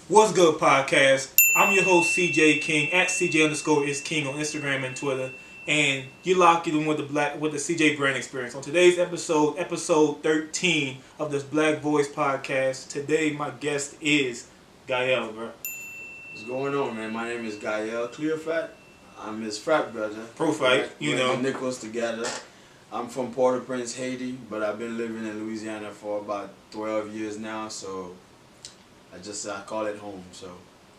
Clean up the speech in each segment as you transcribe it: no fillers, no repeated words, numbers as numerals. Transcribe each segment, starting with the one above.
What's good, podcast? I'm your host, CJ King, at CJ_is King on Instagram and Twitter. And you lock it in with the CJ Brand Experience. On today's episode 13 of this Black Voice podcast, today my guest is Gaël, bro. What's going on, man? My name is Gaël Cleophat. I'm his frat brother. Profile, you know. We're Nichols together. I'm from Port-au-Prince, Haiti, but I've been living in Louisiana for about 12 years now, so I call it home. So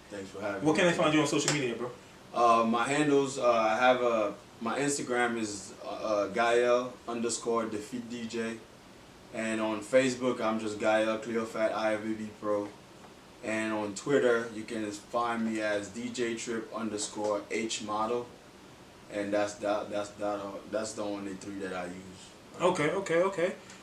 thanks for having me. What can they find you on social media, bro? My handles, my Instagram is Gaël_Defeat DJ, and on Facebook I'm just Gaël Cleophat IFBB Pro, and on Twitter you can find me as DJ_H Model, and that's the only three that I use. Okay.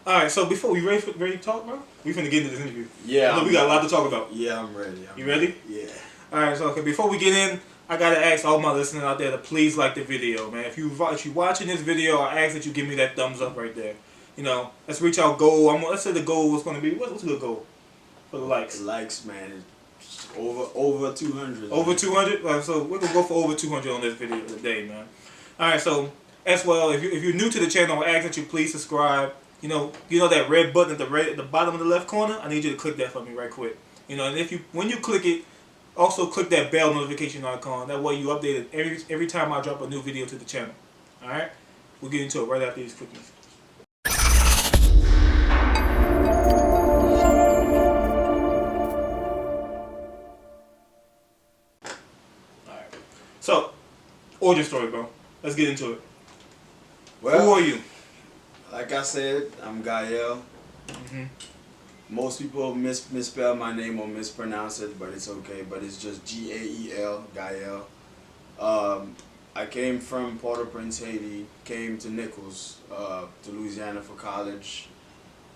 All right, so before we ready to talk, bro, we finna get into this interview. Yeah, we got a lot to talk about. Yeah, I'm ready. You ready? Yeah. All right, so before we get in, I gotta ask all my listeners out there to please like the video, man. If you're watching this video, I ask that you give me that thumbs up right there. You know, let's reach our goal. Let's say the goal is gonna be what's a good goal for the likes? Likes, man, it's over 200. Over 200. So we're gonna go for over 200 on this video today, man. All right, so as well, if you're new to the channel, I ask that you please subscribe. You know that red button at the bottom of the left corner. I need you to click that for me right quick. You know, and when you click it, also click that bell notification icon. That way you update it every time I drop a new video to the channel. All right, we'll get into it right after these quick messages. All right. So, origin story, bro. Let's get into it. Well, who are you? Like I said, I'm Gaël. Most people misspell my name or mispronounce it, but it's okay. But it's just Gael, Gaël. I came from Port-au-Prince, Haiti. Came to Nichols, to Louisiana for college,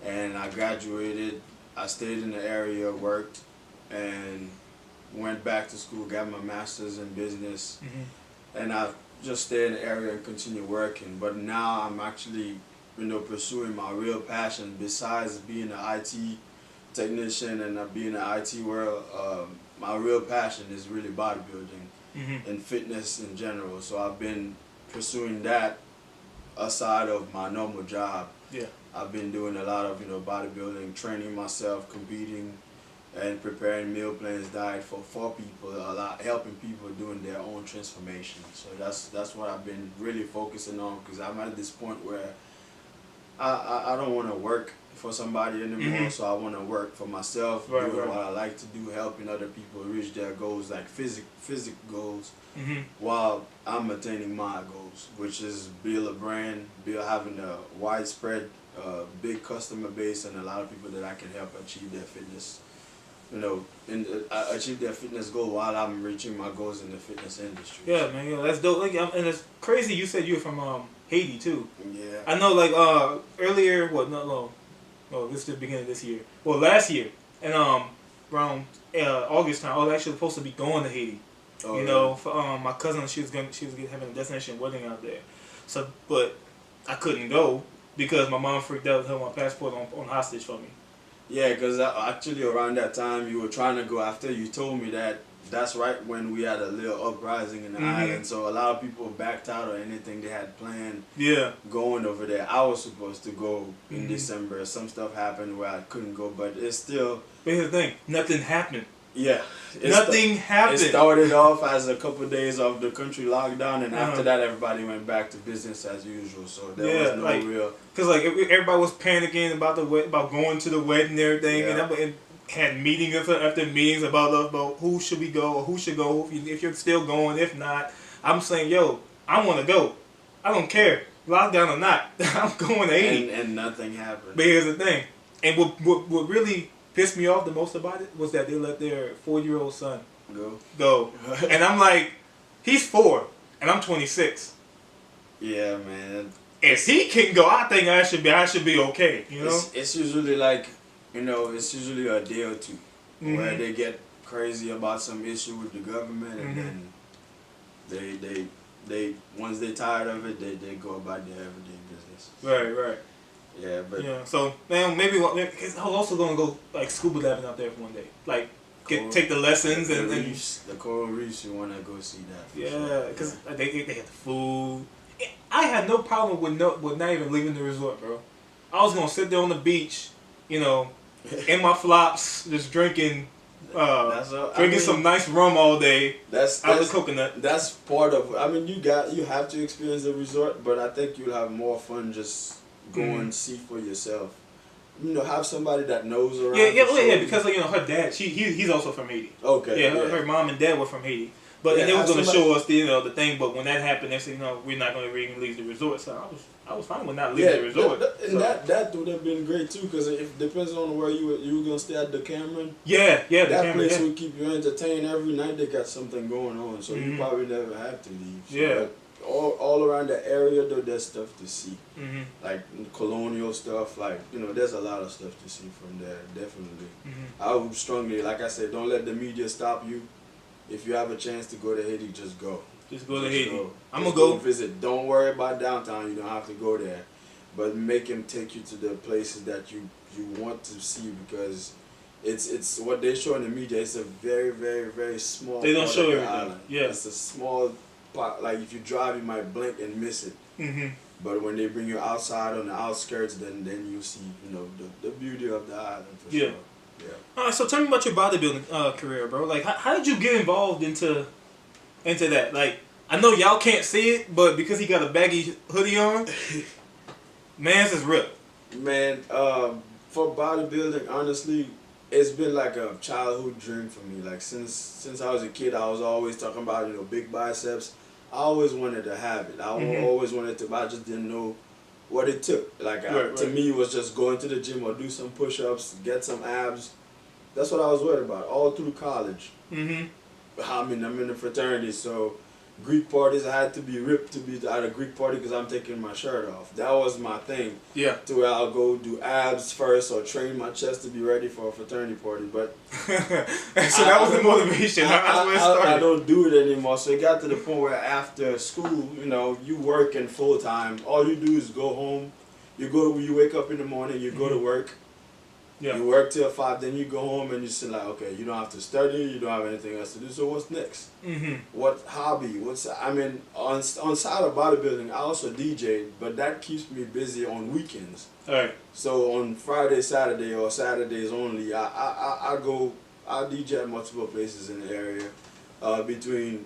and I graduated. I stayed in the area, worked, and went back to school. Got my master's in business, and I just stayed in the area and continue working. But now I'm actually pursuing my real passion besides being an IT technician and being in the IT world. My real passion is really bodybuilding and fitness in general. So I've been pursuing that aside of my normal job. Yeah. I've been doing a lot of bodybuilding, training myself, competing, and preparing meal plans, diet for people, a lot helping people doing their own transformation. So that's what I've been really focusing on, because I'm at this point where I don't want to work for somebody anymore, so I want to work for myself, doing what I like to do, helping other people reach their goals, like physical goals, while I'm attaining my goals, which is build a brand, having a widespread, big customer base, and a lot of people that I can help achieve their fitness, achieve their fitness goal while I'm reaching my goals in the fitness industry. Yeah, man, yeah, that's dope. And it's crazy you said you're from Haiti too. Yeah. I know, like earlier, no, this is the beginning of this year. Well, last year, and around August time, I was actually supposed to be going to Haiti. Oh, For my cousin, she was having a destination wedding out there. So, but I couldn't go because my mom freaked out and held my passport on hostage for me. Yeah, because actually around that time you were trying to go after. You told me that's right when we had a little uprising in the island. So a lot of people backed out or anything they had planned going over there. I was supposed to go in December. Some stuff happened where I couldn't go, but it's still... But here's the thing, nothing happened. Yeah. Nothing happened. It started off as a couple of days of the country lockdown, and after that everybody went back to business as usual. So there was no real... Because everybody was panicking about going to the wedding and everything, and had meetings after meetings about who should we go or who should go, if you're still going, if not. I'm saying, yo, I want to go. I don't care, lockdown or not. I'm going to Haiti. And nothing happened. But here's the thing. And what really pissed me off the most about it was that they let their 4-year-old son go. And I'm like, he's 4 and I'm 26. Yeah, man. If he can go, I think I should be okay. You know? It's usually like, it's usually a day or two where they get crazy about some issue with the government, and then they once they're tired of it, they go about their everyday business. Right. Yeah, but so man, maybe I was also gonna go like scuba diving out there for one day, like take the lessons the and reefs, the coral reefs. You want to go see that? Yeah, because they had the food. I had no problem with not even leaving the resort, bro. I was gonna sit there on the beach, you know, in my flops, just drinking some nice rum all day. That's out of the coconut. That's part of. I mean, you have to experience the resort, but I think you'll have more fun just going see for yourself. You know, have somebody that knows around. Yeah, because you know her dad, he's also from Haiti. Okay. Yeah, her mom and dad were from Haiti. But they were going to show us the thing. But when that happened, they said, we're not going to even leave the resort. So I was fine with not leaving the resort. That would have been great too, because it depends on where you were going to stay at the Cameron. Yeah, the that place would keep you entertained every night. They got something going on, so you probably never have to leave. So yeah. All around the area though, there's stuff to see, like colonial stuff. Like there's a lot of stuff to see from there. Definitely, I would strongly, like I said, don't let the media stop you. If you have a chance to go to Haiti, just go. Just go to Haiti. I'm going to go visit. Don't worry about downtown. You don't have to go there. But make him take you to the places that you want to see, because it's what they show in the media. It's a very, very, very small They don't part show of the everything. island. Yeah. It's a small part. Like if you drive, you might blink and miss it. But when they bring you outside on the outskirts, then you see the beauty of the island for sure. Yeah. All right, so tell me about your bodybuilding career, bro. Like, how did you get involved into that? Like, I know y'all can't see it, but because he got a baggy hoodie on, man's is ripped. Man, for bodybuilding, honestly, it's been like a childhood dream for me. Like since I was a kid, I was always talking about big biceps. I always wanted to have it. I always wanted to, but I just didn't know what it took. Like to me, it was just going to the gym or do some push-ups, get some abs. That's what I was worried about all through college. I'm in the fraternity, so Greek parties, I had to be ripped to be at a Greek party because I'm taking my shirt off. That was my thing. Yeah. To where I'll go do abs first or train my chest to be ready for a fraternity party. But so that was the motivation. That's where it started. I don't do it anymore. So it got to the point where after school, you working full time. All you do is go home. You wake up in the morning. You go to work. Yeah. You work till 5, then you go home and you say like, okay, you don't have to study, you don't have anything else to do. So what's next? What hobby? On side of bodybuilding, I also DJ, but that keeps me busy on weekends. All right. So on Friday, Saturday, or Saturdays only, I DJ at multiple places in the area, between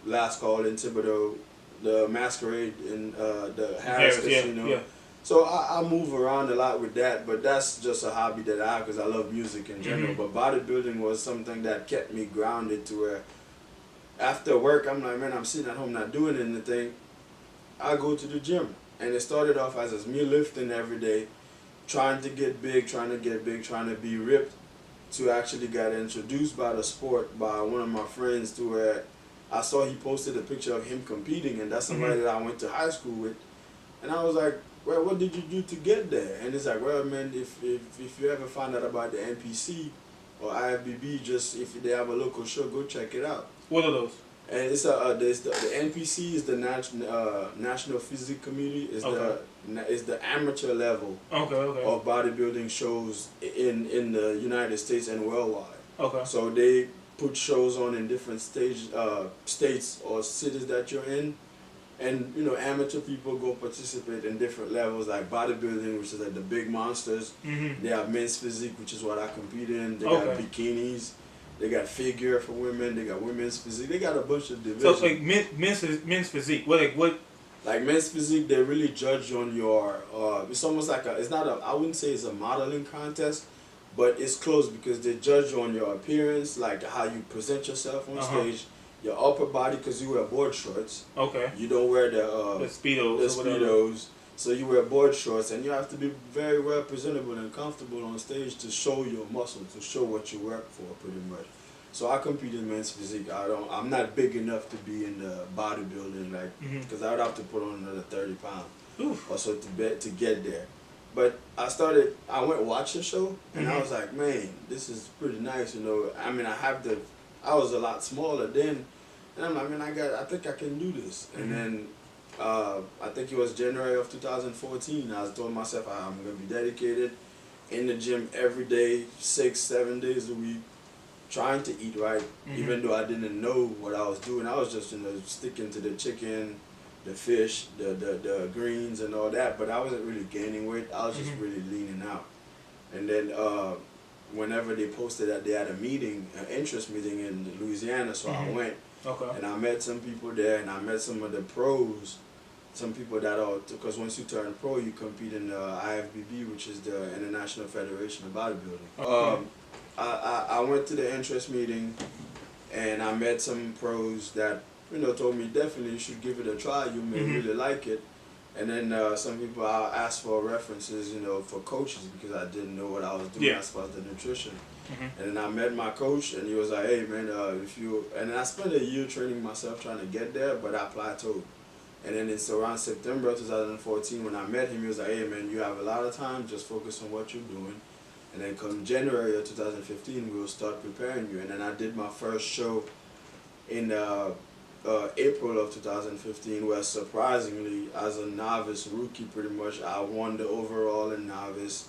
Last Call in Thibodeau, the Masquerade in the Harris Casino. Yeah. So I move around a lot with that, but that's just a hobby that I have because I love music in general. But bodybuilding was something that kept me grounded to where after work, I'm like, man, I'm sitting at home not doing anything. I go to the gym. And it started off as me lifting every day, trying to get big, trying to be ripped, to actually got introduced by the sport by one of my friends to where I saw he posted a picture of him competing, and that's somebody that I went to high school with. And I was like, well, what did you do to get there? And it's like, well, man, if you ever find out about the NPC or IFBB, just if they have a local show, go check it out. What are those? And it's the NPC is the National Physique Committee. Is the amateur level of bodybuilding shows in the United States and worldwide. Okay. So they put shows on in different states or cities that you're in. And amateur people go participate in different levels, like bodybuilding, which is like the big monsters. They have men's physique, which is what I compete in. They got bikinis. They got figure for women. They got women's physique. They got a bunch of divisions. So it's like men's physique. What? Like men's physique, they really judge on your. It's almost like it's not a. I wouldn't say it's a modeling contest, but it's close because they judge on your appearance, like how you present yourself on stage. Your upper body, because you wear board shorts. Okay. You don't wear the Speedos. The Speedos. So you wear board shorts, and you have to be very well presentable and comfortable on stage to show your muscle, to show what you work for, pretty much. So I compete in men's physique. I'm not big enough to be in the bodybuilding, because I would have to put on another 30 pounds or so to get there. But I went watch the show, and I was like, man, this is pretty nice, I mean, I was a lot smaller then, and I'm like, man, I think I can do this. And then I think it was January of 2014. I told myself I'm gonna be dedicated in the gym every day, 6-7 days a week, trying to eat right, even though I didn't know what I was doing. I was just, sticking to the chicken, the fish, the greens and all that, but I wasn't really gaining weight. I was just really leaning out. And then whenever they posted that they had a meeting, an interest meeting in Louisiana, so I went. Okay. And I met some people there, and I met some of the pros, some people that are, because once you turn pro, you compete in the IFBB, which is the International Federation of Bodybuilding. Okay. I went to the interest meeting, and I met some pros that, told me definitely you should give it a try. You may really like it. And then some people I asked for references, for coaches because I didn't know what I was doing as far as the nutrition. And then I met my coach, and he was like, "Hey man, and then I spent a year training myself trying to get there, but I plateaued. And then it's around September 2014 when I met him. He was like, "Hey man, you have a lot of time. Just focus on what you're doing. And then come January of 2015, we'll start preparing you." And then I did my first show in April of 2015, where surprisingly, as a novice rookie, pretty much, I won the overall in novice,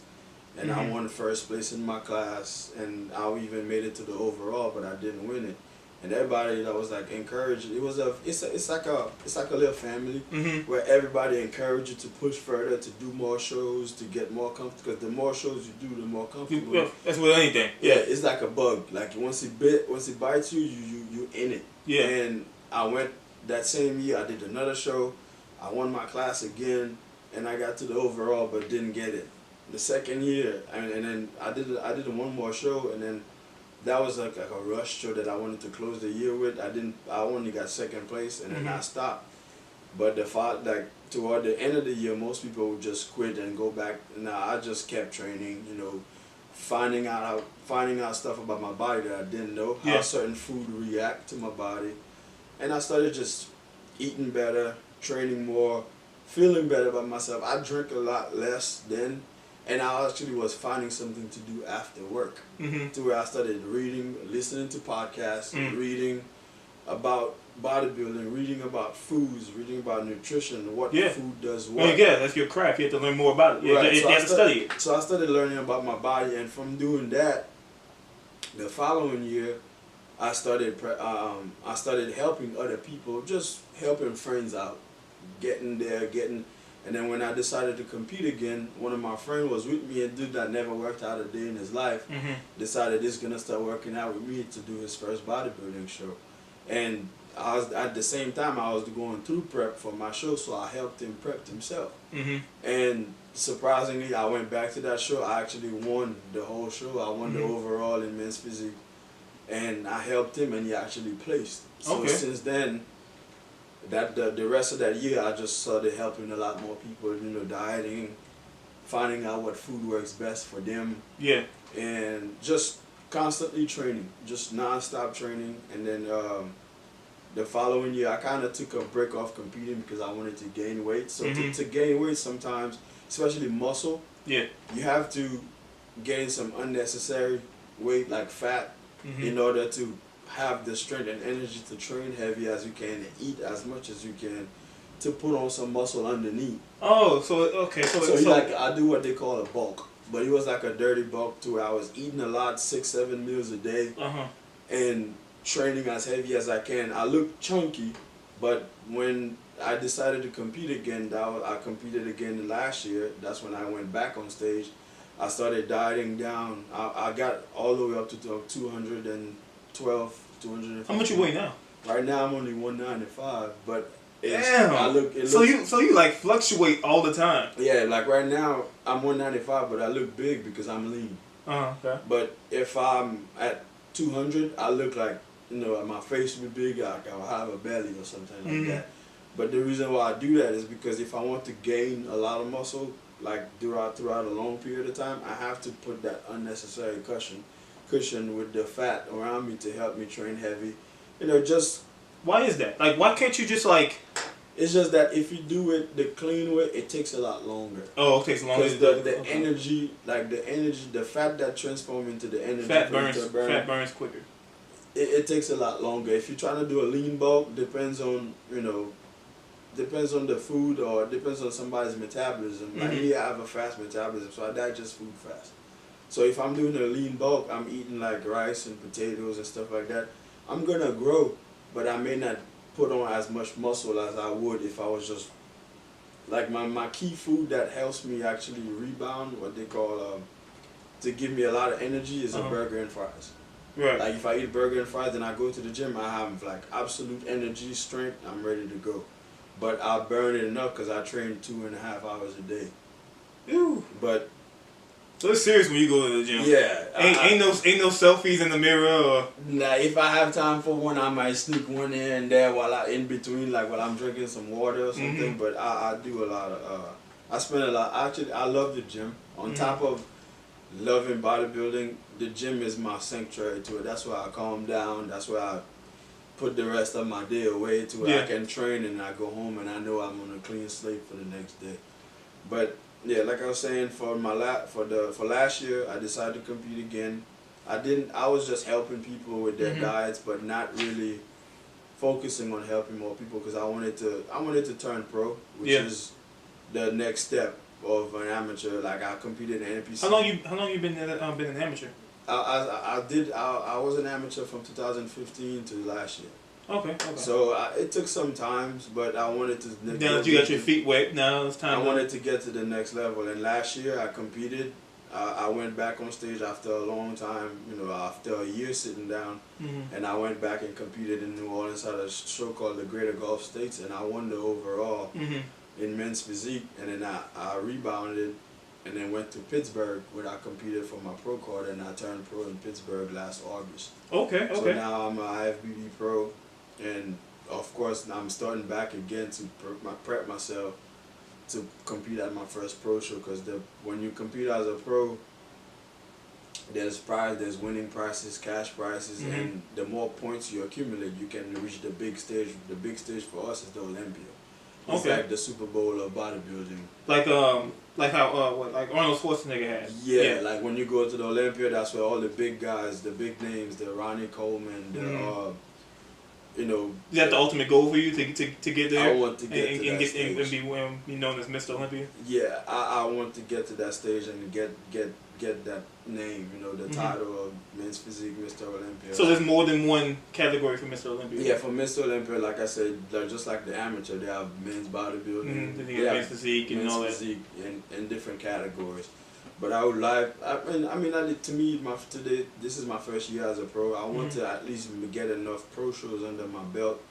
and I won first place in my class, and I even made it to the overall, but I didn't win it. And everybody that was like encouraged, it's like a little family where everybody encouraged you to push further, to do more shows, to get more comfortable. Because the more shows you do, the more comfortable. Yeah, that's with anything. Yeah, it's like a bug. Like once it bites you, you in it. Yeah. And I went that same year. I did another show. I won my class again, and I got to the overall, but didn't get it. The second year, and then I did one more show, and then that was like a rush show that I wanted to close the year with. I only got second place, and then I stopped. But toward the end of the year, most people would just quit and go back. Now I just kept training, finding out stuff about my body that I didn't know, how certain food react to my body, and I started just eating better, training more, feeling better about myself. I drank a lot less then. And I actually was finding something to do after work, to where I started reading, listening to podcasts, reading about bodybuilding, reading about foods, reading about nutrition, what food does what. Well, yeah, that's your craft. You have to learn more about it. You have to study it. So I started learning about my body, and from doing that, the following year, I started helping other people, just helping friends out, and then when I decided to compete again, one of my friends was with me, a dude that never worked out a day in his life, decided he's going to start working out with me to do his first bodybuilding show. And at the same time, I was going through prep for my show, so I helped him prep himself. And surprisingly, I went back to that show. I actually won the whole show. I won the overall in men's physique. And I helped him, and he actually placed. So since then, the rest of that year, I just started helping a lot more people, dieting, finding out what food works best for them. Yeah. And just constantly training, just non-stop training. And then the following year, I kind of took a break off competing because I wanted to gain weight. So to gain weight sometimes, especially muscle, you have to gain some unnecessary weight like fat in order to have the strength and energy to train heavy as you can and eat as much as you can to put on some muscle underneath. Oh, so okay. So I do what they call a bulk, but it was like a dirty bulk too. I was eating a lot, 6-7 meals a day, and training as heavy as I can. I look chunky, but when I decided to compete again, I competed again last year. That's when I went back on stage. I started dieting down. I got all the way up to 212, 215. How much you weigh now? Right now I'm only 195, but damn. So you like fluctuate all the time. Yeah, like right now I'm 195, but I look big because I'm lean. Okay. But if I'm at 200, I look like my face will be big, like I'll have a belly or something like that. But the reason why I do that is because if I want to gain a lot of muscle, like throughout a long period of time, I have to put that unnecessary cushion with the fat around me to help me train heavy. Just why is that? Like, why can't you just like? It's just that if you do it the clean way, it takes a lot longer. Oh, it takes longer. Because the energy, the fat that transforms into the energy. Fat burns quicker. It takes a lot longer. If you're trying to do a lean bulk, depends on the food or depends on somebody's metabolism. Like me, I have a fast metabolism, so I digest food fast. So if I'm doing a lean bulk, I'm eating like rice and potatoes and stuff like that. I'm gonna grow, but I may not put on as much muscle as I would if I was just like my key food that helps me actually rebound, what they call to give me a lot of energy is a burger and fries. Right. Like if I eat a burger and fries and I go to the gym, I have like absolute energy, strength. I'm ready to go, but I'll burn it enough because I train 2.5 hours a day. Ew. But so it's serious when you go to the gym. yeah, Ain't no selfies in the mirror. Or... Nah, if I have time for one, I might sneak one in and there while in between, like while I'm drinking some water or something. But I do a lot of I spend a lot. Actually, I love the gym. On top of loving bodybuilding, the gym is my sanctuary to it. That's where I calm down. That's where I put the rest of my day away to where I can train and I go home and I know I'm on a clean slate for the next day. But yeah, like I was saying, for last year, I decided to compete again. I was just helping people with their diets, but not really focusing on helping more people because I wanted to turn pro, which is the next step of an amateur. Like I competed in NPC. How long you been an amateur? I was an amateur from 2015 to last year. Okay. So it took some time, but I wanted to. Now that you got your feet wet, now it's time. I wanted to get to the next level, and last year I competed. I went back on stage after a long time, after a year sitting down, and I went back and competed in New Orleans at a show called the Greater Gulf States, and I won the overall in men's physique, and then I rebounded, and then went to Pittsburgh where I competed for my pro card, and I turned pro in Pittsburgh last August. Okay. So now I'm an IFBB pro. And of course, I'm starting back again to prep myself to compete at my first pro show. Because when you compete as a pro, there's winning prizes, cash prizes, and the more points you accumulate, you can reach the big stage. The big stage for us is the Olympia. It's like the Super Bowl of bodybuilding. Like how Arnold Schwarzenegger had. Yeah, like when you go to the Olympia, that's where all the big guys, the big names, the Ronnie Coleman, the is that the ultimate goal for you to get there? I want to get to that stage. And be known as Mr. Olympia? Yeah, I want to get to that stage and get that name, the title of men's physique, Mr. Olympia. So there's more than one category for Mr. Olympia? Yeah, for Mr. Olympia, like I said, just like the amateur, they have men's bodybuilding, they have men's physique and all that. Men's physique in different categories. But I would like, to me, today, this is my first year as a pro. I want to at least get enough pro shows under my belt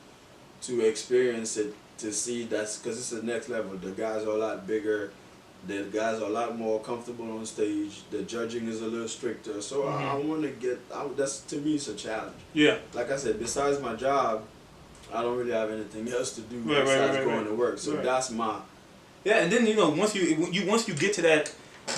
to experience it, to see because it's the next level. The guys are a lot bigger. The guys are a lot more comfortable on stage. The judging is a little stricter. So I want to to me, it's a challenge. Yeah. Like I said, besides my job, I don't really have anything else to do besides going to work. So that's my... Yeah, and then, once you get to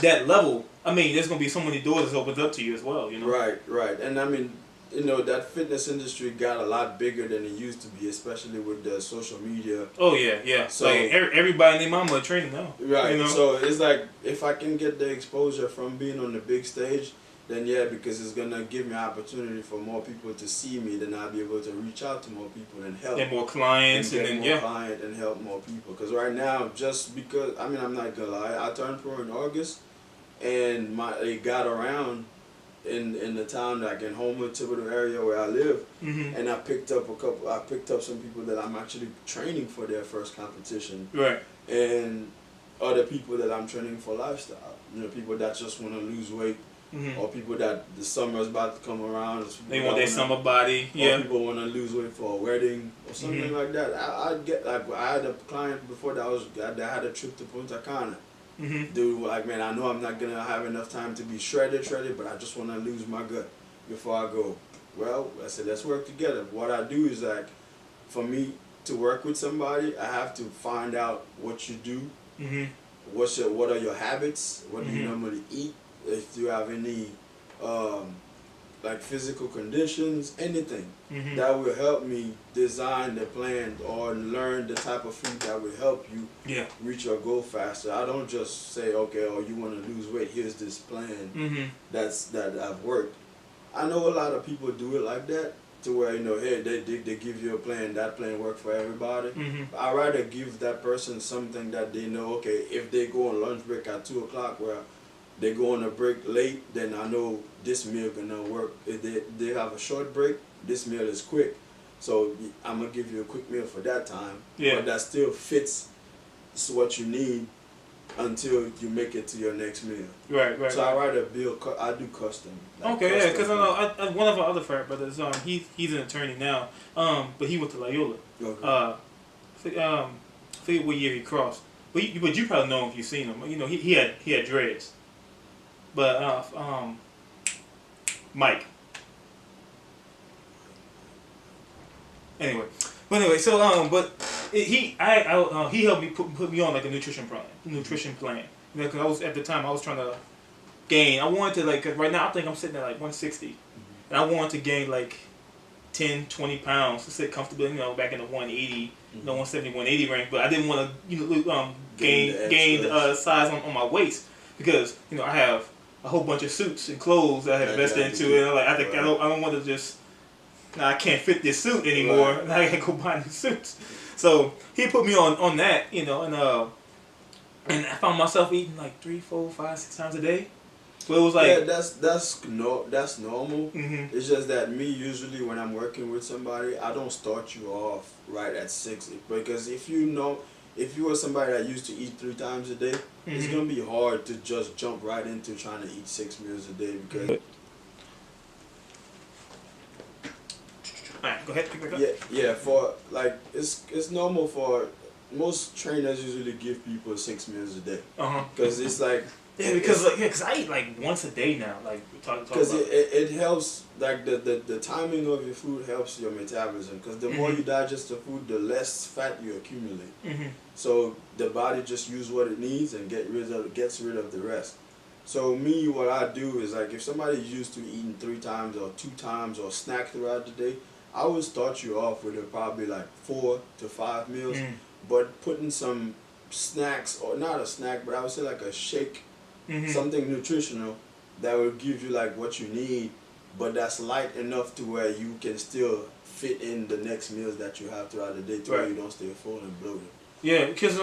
that level, there's gonna be so many doors that opens up to you as well, Right. And that fitness industry got a lot bigger than it used to be, especially with the social media. Oh yeah. So like everybody and their mama are training now. Right. So it's like if I can get the exposure from being on the big stage, then yeah, because it's gonna give me an opportunity for more people to see me, then I'll be able to reach out to more people and help. Get more clients and clients and help more people. Because right now, just because I'm not gonna lie, I turned pro in August, and it got around in the town, like in Homer, Thibodeau area where I live, and I picked up some people that I'm actually training for their first competition. Right. And other people that I'm training for lifestyle. People that just want to lose weight. Or people that the summer's about to come around. They want their summer body. Or people want to lose weight for a wedding or something like that. I had a client before that had a trip to Punta Cana. Dude, like, man, I know I'm not gonna have enough time to be shredded, but I just want to lose my gut before I go. Well, I said, let's work together. What I do is, like, for me to work with somebody, I have to find out what you do. What are your habits? What do you normally eat? If you have any like physical conditions, anything that will help me design the plan or learn the type of food that will help you reach your goal faster. I don't just say, okay, you want to lose weight, here's this plan that I've worked. I know a lot of people do it like that, to where, hey, they give you a plan, that plan works for everybody. I'd rather give that person something that they know, okay, if they go on lunch break at 2 o'clock, where they go on a break late, then I know this meal gonna work. If they have a short break, this meal is quick. So I'm gonna give you a quick meal for that time. Yeah. But that still fits what you need until you make it to your next meal. Right. So I rather build. I do custom. Like okay, yeah, custom because I know one of our other frat brothers, he's an attorney now, but he went to Loyola. Okay. Forget what year he crossed, but you probably know him if you've seen him. You know, he had dreads, but Mike. Anyway, so he helped me put me on like a nutrition plan. You know, because I was at the time I was trying to gain. I wanted to like, cause right now I think I'm sitting at like 160, and I wanted to gain like 10, 20 pounds to sit comfortably. You know, back in the 180, you know, 170, 180 range. But I didn't want to gain size on my waist because you know I have a whole bunch of suits and clothes that I had invested into, and I don't want to just. Now I can't fit this suit anymore, and I gotta go buy new suits. So he put me on that, you know, and I found myself eating like 3, 4, 5, 6 times a day. So it was like that's normal. It's just that me usually when I'm working with somebody, I don't start you off right at 6 because if you are somebody that used to eat 3 times a day, it's gonna be hard to just jump right into trying to eat 6 meals a day because. Alright, go ahead, pick back up. Yeah. For like, it's normal for most trainers usually give people 6 meals a day. Because it's like. Yeah, because I eat like once a day now. Like we talk about. Because it helps, like the timing of your food helps your metabolism. Because the more you digest the food, the less fat you accumulate. So the body just uses what it needs and gets rid of the rest. So me, what I do is like if somebody's used to eating 3 times or 2 times or snack throughout the day, I would start you off with probably like 4 to 5 meals, but putting some snacks, or not a snack, but I would say like a shake, something nutritional that will give you like what you need, but that's light enough to where you can still fit in the next meals that you have throughout the day to where you don't stay full and bloated. Yeah, because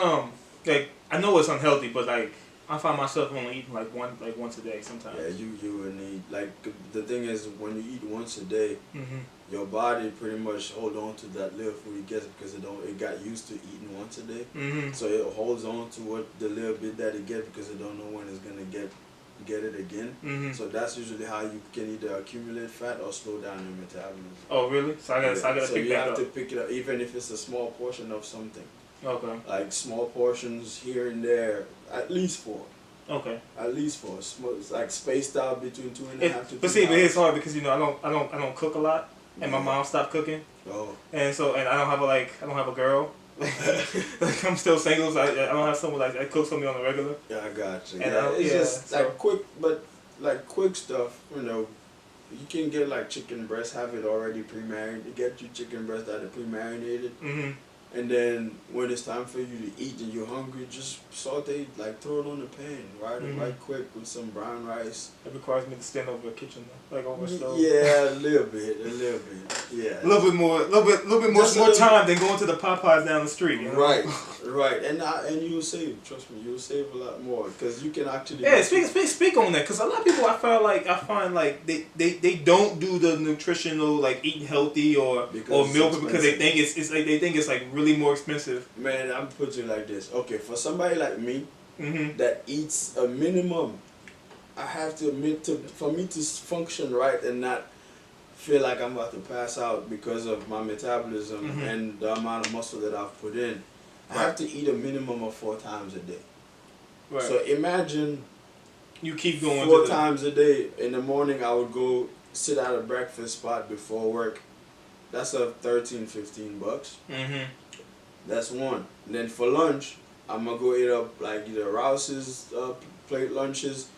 like I know it's unhealthy, but like I find myself only eating like once a day sometimes. Yeah, you would need, like, the thing is when you eat once a day, your body pretty much hold on to that little food it gets because it got used to eating once a day. So it holds on to what the little bit that it gets because it don't know when it's gonna get it again. So that's usually how you can either accumulate fat or slow down your metabolism. Oh really? So I gotta pick that up. So you have to pick it up even if it's a small portion of something. Okay. Like small portions here and there, at least 4. Okay. At least 4. It's like spaced out between 2.5 to 3 hours. But it's hard because you know I don't cook a lot, and my mom stopped cooking. Oh. And I don't have a girl. Like I'm still single, so I don't have someone like that cooks for me on the regular. Yeah, I got you. And it's just like quick stuff. You know, you can get like chicken breast, have it already pre-marinated. Get you chicken breast that are pre-marinated. And then when it's time for you to eat and you're hungry, just saute, like throw it on the pan, right quick with some brown rice. It requires me to stand over a kitchen, like over a stove. Yeah, a little bit, yeah. A little bit more time than going to the Popeyes down the street. You know? Right, and you'll save. Trust me, you'll save a lot more because you can actually. Yeah, speak on that because a lot of people I find like they don't do the nutritional like eating healthy or meal because they think it's like really more expensive. Man, I'm putting it like this. Okay, for somebody like me that eats a minimum, I have to admit for me to function right and not feel like I'm about to pass out because of my metabolism and the amount of muscle that I've put in, I have to eat a minimum of 4 times a day. Right. So imagine you keep going 4 times a day. In the morning, I would go sit at a breakfast spot before work. That's a $13-15. That's one. And then for lunch, I'm gonna go eat up like either Rouse's plate lunches.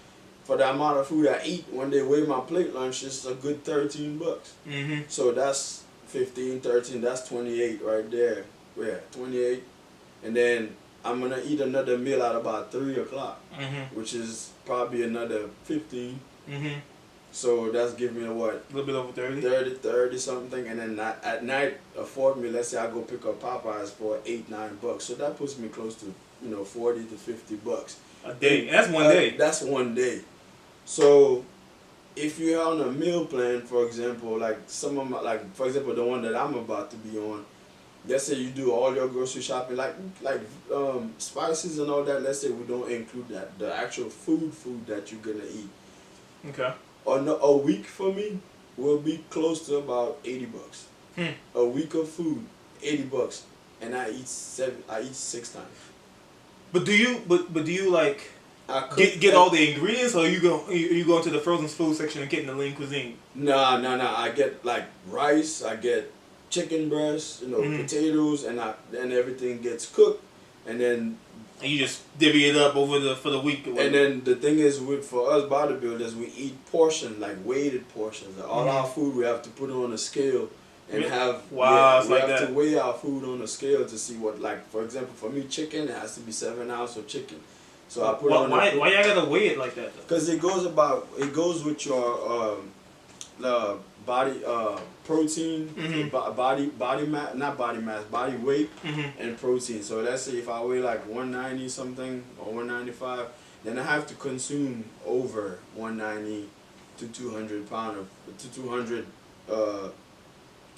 For the amount of food I eat, when they weigh my plate lunch, it's a good $13. So that's 15, 13. That's 28 right there. Yeah, 28. And then I'm gonna eat another meal at about 3 o'clock, which is probably another 15. So that's giving me what? A little bit over 30? 30 something. And then at night, a 4th meal, let's say I go pick up Popeyes for $8-9. So that puts me close to, $40 to $50. A day. That's one day. That's one day. So if you're on a meal plan, for example, like some of my, like for example the one that I'm about to be on, let's say you do all your grocery shopping, like spices and all that. Let's say we don't include that, the actual food that you're gonna eat. Okay. On a week for me will be close to about $80. A week of food, $80, and I eat 6 times. But do you like get I, all the ingredients, or you go into the frozen food section and getting the lean cuisine? No. I get like rice, I get chicken breast, potatoes, and everything gets cooked, and then And you just divvy it up for the week. And then the thing is, for us bodybuilders, we eat portions, like weighted portions. All our food we have to put on a scale and have. Wow, we have to weigh our food on a scale to see what, like, for example, for me, chicken, it has to be 7 ounces of chicken. So I put on. Why y'all gotta weigh it like that though? Because it goes with your body protein, body mass, not body mass, body weight, and protein. So let's say if I weigh like 190 something or 195, then I have to consume over 190 to 200 pound to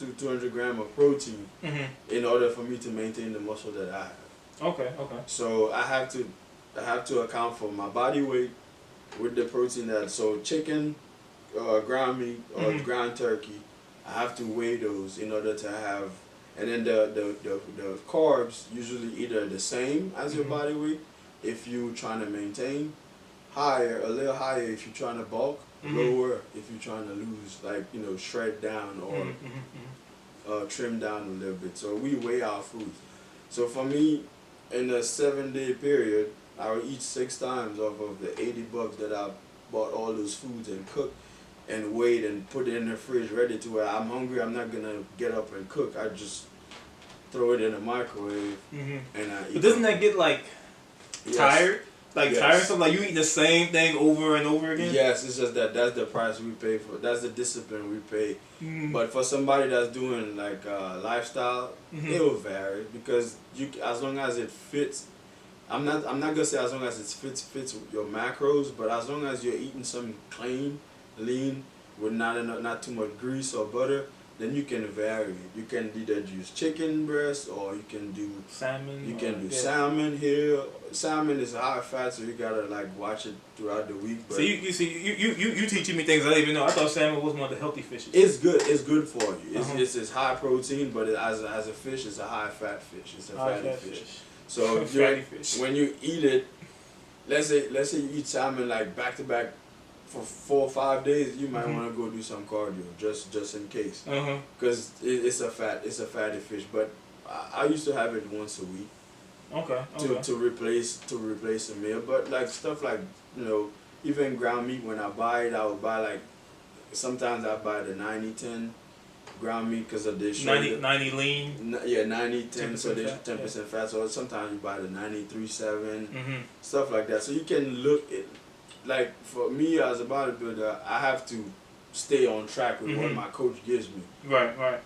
200 gram of protein in order for me to maintain the muscle that I have. Okay. So I have to account for my body weight with the protein chicken, ground meat or ground turkey, I have to weigh those in order to have, and then the carbs usually either the same as your body weight if you're trying to maintain, a little higher if you're trying to bulk, lower if you're trying to lose, like shred down or trim down a little bit. So we weigh our food. So for me, in a 7-day period, I will eat 6 times off of the $80 that I bought all those foods and cooked and weighed and put it in the fridge ready to where I'm hungry, I'm not gonna get up and cook. I just throw it in the microwave and I eat. But doesn't that get like tired? Like tiresome? Like you eat the same thing over and over again? Yes, it's just that's the price we pay for. That's the discipline we pay. But for somebody that's doing like lifestyle, it will vary because as long as it fits. I'm not gonna say as long as it fits your macros, but as long as you're eating something clean, lean, with not too much grease or butter, then you can vary. You can either use chicken breast or you can do salmon. You can do salmon here. Salmon is high fat, so you gotta like watch it throughout the week. But so you teaching me things I didn't even know. I thought salmon was one of the healthy fishes. It's good. It's good for you. It's high protein, but as a fish, it's a high fat fish. It's a fatty fish. So when you eat it, let's say you eat salmon like back to back for 4 or 5 days, you might want to go do some cardio just in case, because it's a fatty fish. But I used to have it once a week. To replace a meal. But like stuff like even ground meat, when I buy it, I would buy like sometimes I buy the 90-10. Ground meat because of the 90 lean. 90-10, so there's 10% fat. So sometimes you buy the 93-7, stuff like that. So you can look at, like for me as a bodybuilder, I have to stay on track with what my coach gives me. Right.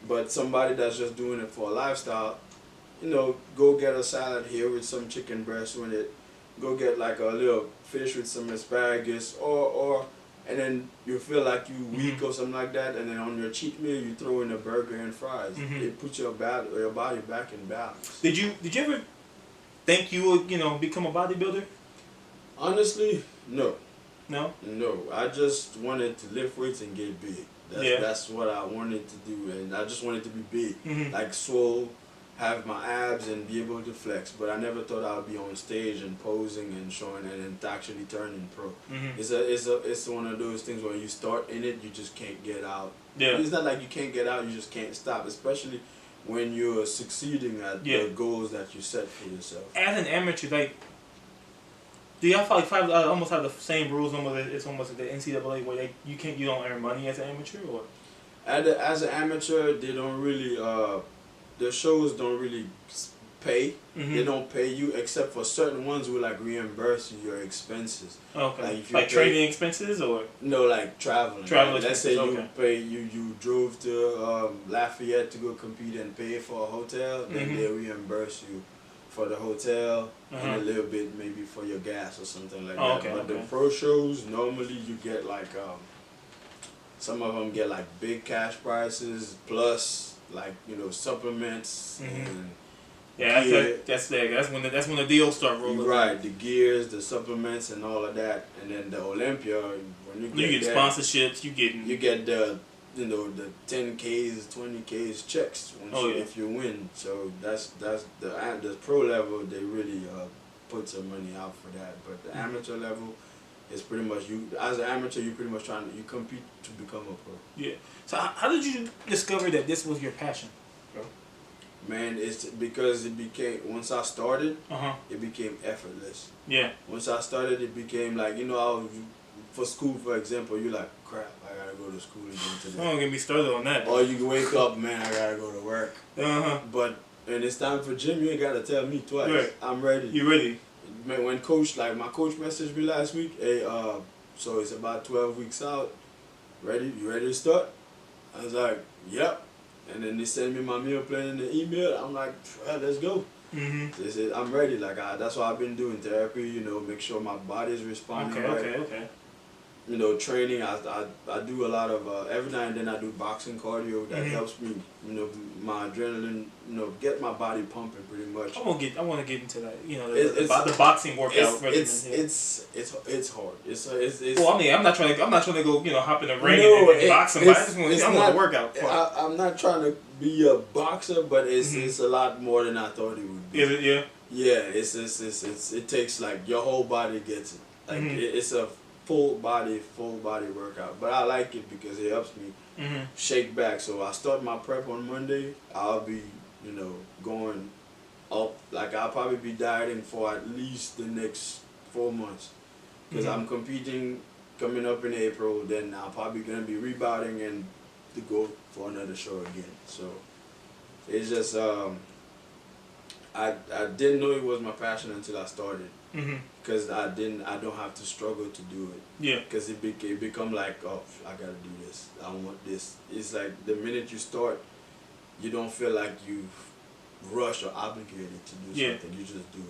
But somebody that's just doing it for a lifestyle, go get a salad here with some chicken breast with it. Go get like a little fish with some asparagus or and then you feel like you weak or something like that, and then on your cheat meal you throw in a burger and fries. It puts your body back in balance. Did you ever think you would become a bodybuilder? Honestly, no. No. I just wanted to lift weights and get big. That's what I wanted to do, and I just wanted to be big, like swole, have my abs and be able to flex. But I never thought I would be on stage and posing and showing it and actually turning pro. It's one of those things where you start in it, you just can't get out. It's not like you can't get out, you just can't stop, especially when you're succeeding at the goals that you set for yourself. As an amateur, like, do y'all feel like almost have the same rules? It's almost like the NCAA where you don't earn money as an amateur, or as an amateur they don't really the shows don't really pay. They don't pay you except for certain ones who like reimburse you your expenses. Okay. Like training expenses or? No, like traveling. Traveling. Let's say you drove to Lafayette to go compete and pay for a hotel, then they reimburse you for the hotel and a little bit maybe for your gas or something like that. Okay, But the pro shows, normally you get like some of them get like big cash prices plus like supplements and that's when the deals start rolling. Right, the gears, the supplements, and all of that, and then the Olympia. When you get sponsorships, you get the the 10Ks, 20Ks checks if you win. So that's the pro level. They really put some money out for that. But the amateur level is pretty much you as an amateur. You pretty much you compete to become a pro. Yeah. So how did you discover that this was your passion, bro? Man, it's because it became once I started, it became effortless. Yeah. Once I started, it became like for school, for example, you're like, crap, I gotta go to school again today. Don't get me started on that. Or you wake up, man, I gotta go to work. But when it's time for gym, you ain't gotta tell me twice. Right. I'm ready. You ready? Man, when my coach messaged me last week, hey, so it's about 12 weeks out. Ready? You ready to start? I was like, yep. And then they send me my meal plan in the email. I'm like, let's go. They said, I'm ready. Like that's what I've been doing, therapy. Make sure my body's responding right. Okay. Training. I do a lot of every now and then I do boxing cardio that helps me. My adrenaline. Get my body pumping pretty much. I want to get into that. The boxing workout. It's hard. It's. Well, I mean, I'm not trying to go hop in the ring and boxing. But I want to work out. I'm not trying to be a boxer, but it's a lot more than I thought it would be. Is it? Yeah. Yeah. It takes like your whole body gets it. Like it's a full body workout. But I like it because it helps me shake back. So I start my prep on Monday. I'll be going up. Like I'll probably be dieting for at least the next 4 months because I'm competing coming up in April. Then I'm probably gonna be rebounding and to go for another show again. So it's just I didn't know it was my passion until I started because I don't have to struggle to do it. Yeah. Because it become like, oh, I gotta do this. I want this. It's like the minute you start, you don't feel like you rush or obligated to do something. You just do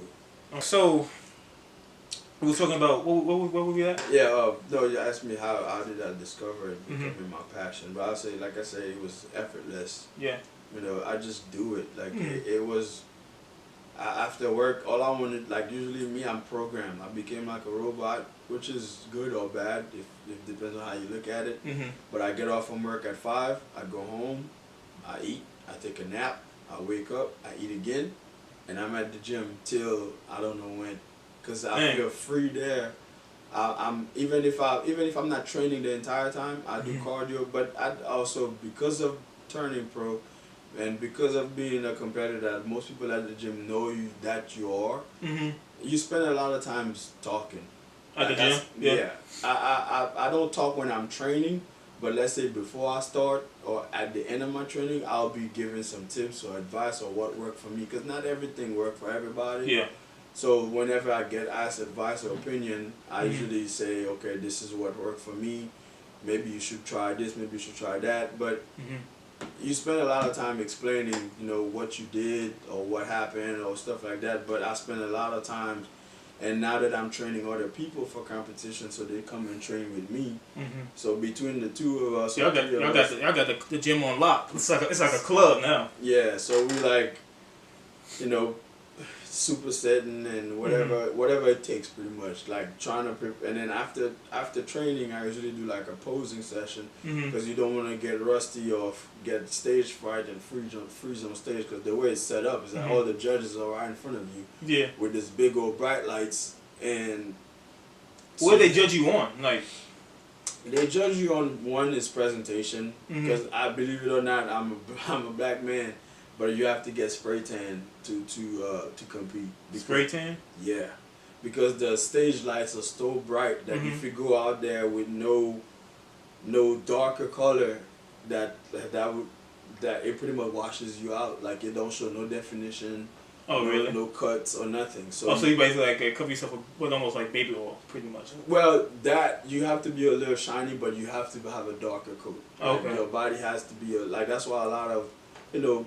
it. So we were talking about what were we at? Yeah. No, you asked me how did I discover it becoming my passion, but like I say, it was effortless. Yeah. I just do it. Like it was. After work, all I wanted, like usually me, I'm programmed. I became like a robot, which is good or bad, if depends on how you look at it. But I get off from work at 5, I go home, I eat, I take a nap, I wake up, I eat again, and I'm at the gym till I don't know when, cause I feel free there. I'm even if I'm not training the entire time, I do cardio, but I also because of turning pro. And because of being a competitor, most people at the gym know that you are. You spend a lot of times talking. At the gym? Yeah. I don't talk when I'm training, but let's say before I start or at the end of my training, I'll be giving some tips or advice or what worked for me. Because not everything works for everybody. Yeah. So whenever I get asked advice or opinion, I usually say, okay, this is what worked for me. Maybe you should try this, maybe you should try that. But you spend a lot of time explaining, what you did or what happened or stuff like that. But I spend a lot of time, and now that I'm training other people for competition, so they come and train with me. So between the two of us, y'all got the gym on lock. It's like a club now. Yeah. So we like, supersetting and whatever it takes, pretty much, like trying to and then after training I usually do like a posing session because you don't want to get rusty or get stage fright and freeze on stage, because the way it's set up is like all the judges are right in front of you with this big old bright lights. And what do they judge you on? Like they judge you on, one is presentation, because I believe it or not, I'm a black man. But you have to get spray tan to compete. Spray tan? Yeah, because the stage lights are so bright that if you go out there with no darker color, that it pretty much washes you out. Like it don't show no definition. Oh, really? No cuts or nothing. So so you basically like cover yourself with almost like baby oil, pretty much. Well, that you have to be a little shiny, but you have to have a darker coat. Okay. Like your body has to be like that's why a lot of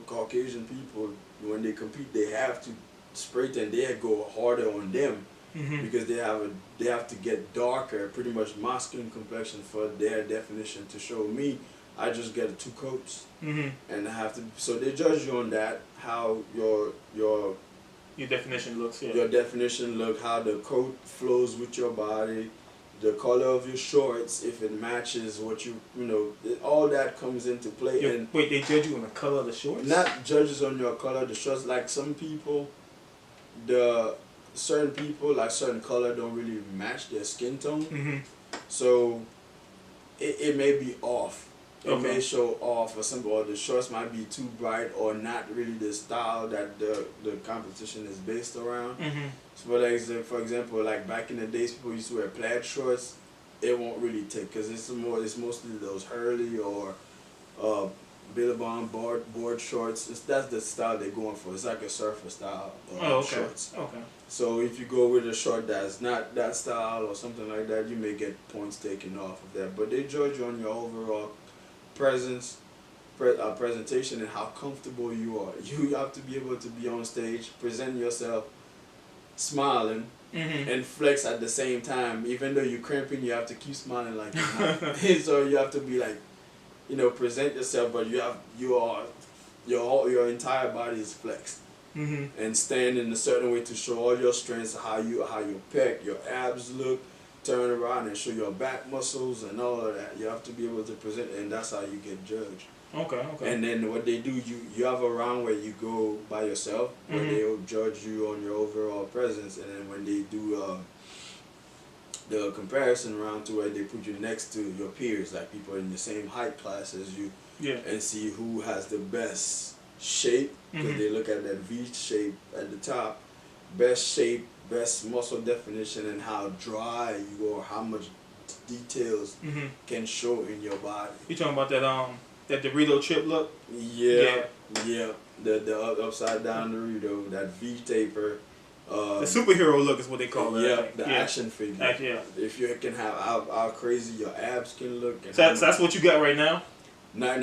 Caucasian people, when they compete, they have to spray tan, they go harder on them Mm-hmm. because they have to get darker, pretty much my skin complexion for their definition to show me. I just get 2 coats, Mm-hmm. and I have to. So they judge you on that, how your definition looks. Yeah. your definition look, how the coat flows with your body, the color of your shorts, if it matches what you know, all that comes into play. And wait, they judge you on the color of the shorts? not judges on your color, the shorts. Like some people, certain people, like certain color don't really match their skin tone. Mm-hmm. So it may be off. It Okay. may show off, or the shorts might be too bright, or not really the style that the competition is based around. Mm-hmm. So for example, like back in the days, people used to wear plaid shorts. It won't really take, because it's mostly those Hurley or Billabong board shorts. That's the style they're going for. It's like a surfer style shorts. Okay. So if you go with a short that's not that style or something like that, you may get points taken off of that. But they judge you on your overall presentation and how comfortable you are. You have to be able to be on stage, present yourself, smiling, Mm-hmm. and flex at the same time. Even though you're cramping, you have to keep smiling like you're not. So you have to be like, present yourself, but your entire body is flexed. Mm-hmm. And stand in a certain way to show all your strengths, how your pec, your abs look, turn around and show your back muscles and all of that. You have to be able to present, and that's how you get judged. Okay. And then what they do, you have a round where you go by yourself, where Mhm. they'll judge you on your overall presence, and then when they do the comparison round to where they put you next to your peers, like people in the same height class as you, Yeah. and see who has the best shape, because Mhm. they look at that V shape at the top, best shape, best muscle definition, and how dry you are, how much details Mm-hmm. can show in your body. You talking about that Dorito chip look? Yeah. The upside down Dorito, that V taper. The superhero look is what they call it. I Yeah, think. the action figure. Yeah. If you can have how crazy your abs can look. And So that's what you got right now? No,